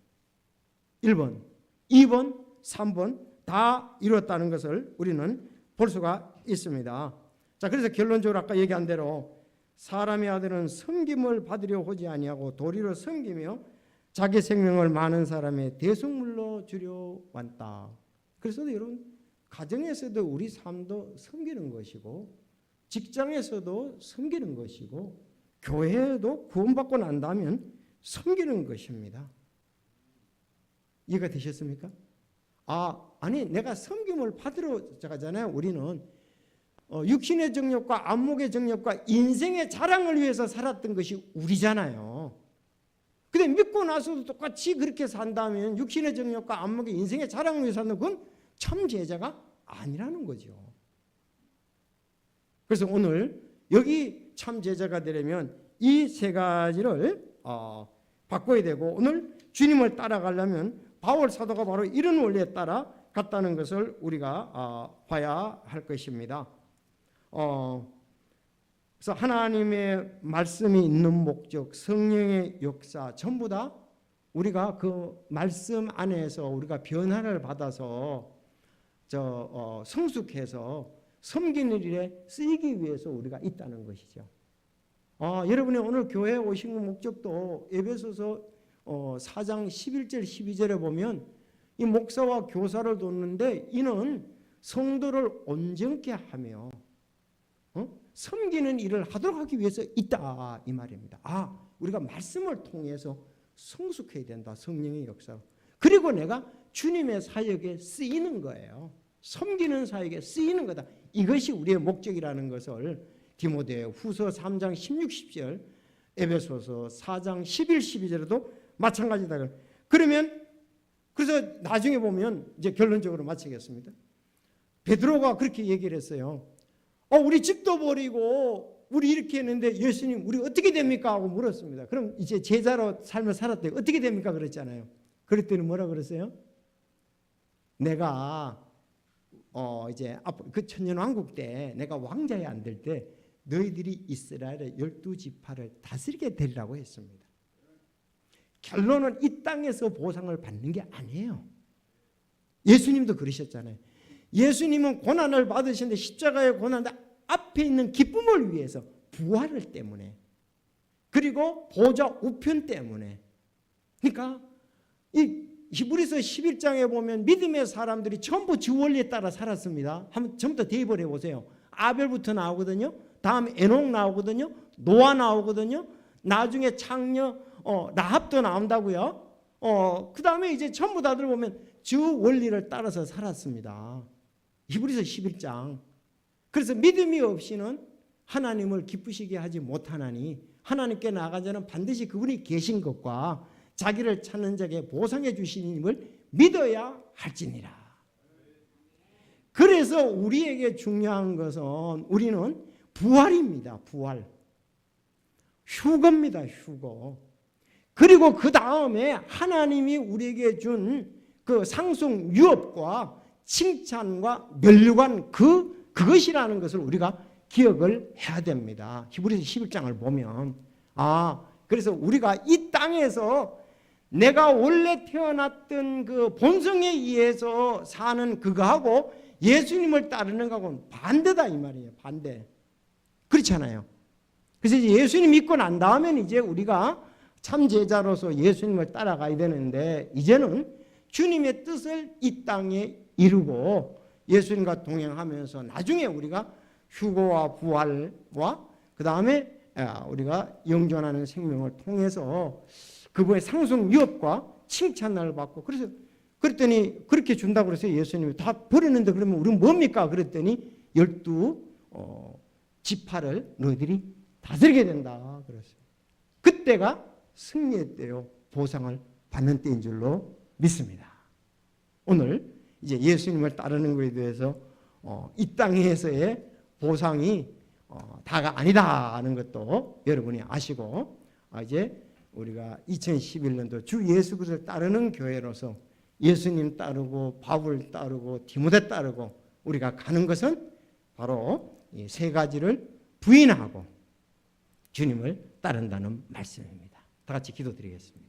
S1: 1번, 2번, 3번 다 이뤘다는 것을 우리는 볼 수가 있습니다. 자, 그래서 결론적으로 아까 얘기한 대로 사람의 아들은 섬김을 받으려 오지 아니하고 도리로 섬기며 자기 생명을 많은 사람의 대속물로 주려 왔다. 그래서 여러분, 가정에서도 우리 삶도 섬기는 것이고 직장에서도 섬기는 것이고 교회에도 구원받고 난다면 섬기는 것입니다. 이해가 되셨습니까? 아니 내가 섬김을 받으러 가잖아요. 우리는 육신의 정욕과 안목의 정욕과 인생의 자랑을 위해서 살았던 것이 우리잖아요. 근데 믿고 나서도 똑같이 그렇게 산다면 육신의 정욕과 안목의 인생의 자랑을 위해서 사는 건 참 제자가 아니라는 거죠. 그래서 오늘 여기 참 제자가 되려면 이 세 가지를 바꿔야 되고, 오늘 주님을 따라가려면 바울 사도가 바로 이런 원리에 따라 갔다는 것을 우리가 봐야 할 것입니다. 그래서 하나님의 말씀이 있는 목적, 성령의 역사 전부 다 우리가 그 말씀 안에서 우리가 변화를 받아서 성숙해서 섬기는 일에 쓰이기 위해서 우리가 있다는 것이죠. 여러분이 오늘 교회에 오신 목적도 에베소서 4장 11절 12절에 보면 이 목사와 교사를 뒀는데 이는 성도를 온전케 하며 섬기는 일을 하도록 하기 위해서 있다, 이 말입니다. 우리가 말씀을 통해서 성숙해야 된다, 성령의 역사. 그리고 내가 주님의 사역에 쓰이는 거예요. 섬기는 사역에 쓰이는 거다. 이것이 우리의 목적이라는 것을 디모데 후서 3장 16, 17, 에베소서 4장 11, 12절에도 마찬가지다. 그러면 그래서 나중에 보면 이제 결론적으로 마치겠습니다. 베드로가 그렇게 얘기를 했어요. 우리 집도 버리고 우리 이렇게 했는데 예수님 우리 어떻게 됩니까? 하고 물었습니다. 그럼 이제 제자로 삶을 살았대요. 어떻게 됩니까? 그랬잖아요. 그랬더니 뭐라 그랬어요? 내가 이제 그 천년왕국 때 내가 왕자에 앉을 때 너희들이 이스라엘의 12지파를 다스리게 되리라고 했습니다. 결론은 이 땅에서 보상을 받는 게 아니에요. 예수님도 그러셨잖아요. 예수님은 고난을 받으시는데 십자가의 고난을 앞에 있는 기쁨을 위해서, 부활을 때문에, 그리고 보좌 우편 때문에. 그러니까 이 히브리서 11장에 보면 믿음의 사람들이 전부 주 원리에 따라 살았습니다. 한번 전부 다 대입을 해보세요. 아벨부터 나오거든요. 다음 에녹 나오거든요. 노아 나오거든요. 나중에 창녀 라합도 나온다고요. 그 다음에 이제 전부 다들 보면 주 원리를 따라서 살았습니다. 히브리서 11장. 그래서 믿음이 없이는 하나님을 기쁘시게 하지 못하나니 하나님께 나아가자는 반드시 그분이 계신 것과 자기를 찾는 자에게 보상해 주시님을 믿어야 할지니라. 그래서 우리에게 중요한 것은 우리는 부활입니다. 부활. 휴거입니다. 휴거. 그리고 그 다음에 하나님이 우리에게 준 그 상속 유업과 칭찬과 면류관 그것이라는 것을 우리가 기억을 해야 됩니다. 히브리서 11장을 보면 그래서 우리가 이 땅에서 내가 원래 태어났던 그 본성에 의해서 사는 그거하고 예수님을 따르는 거하고는 반대다 이 말이에요. 반대. 그렇잖아요. 그래서 이제 예수님 믿고 난 다음에는 이제 우리가 참 제자로서 예수님을 따라가야 되는데 이제는 주님의 뜻을 이 땅에 이루고 예수님과 동행하면서 나중에 우리가 휴거와 부활과 그 다음에 우리가 영존하는 생명을 통해서 그분의 상속 유업과 칭찬을 받고 그랬더니 그렇게 준다고 그래서 예수님이 다 버리는데 그러면 우리는 뭡니까? 그랬더니 12 지파를 너희들이 다스리게 된다 그랬어요. 그때가 승리의 때요 보상을 받는 때인 줄로 믿습니다. 오늘 이제 예수님을 따르는 것에 대해서 이 땅에서의 보상이 다가 아니다 하는 것도 여러분이 아시고 이제 우리가 2011년도 주 예수 그리스도를 따르는 교회로서 예수님 따르고 바울 따르고 디모데 따르고 우리가 가는 것은 바로 이 세 가지를 부인하고 주님을 따른다는 말씀입니다. 다 같이 기도드리겠습니다.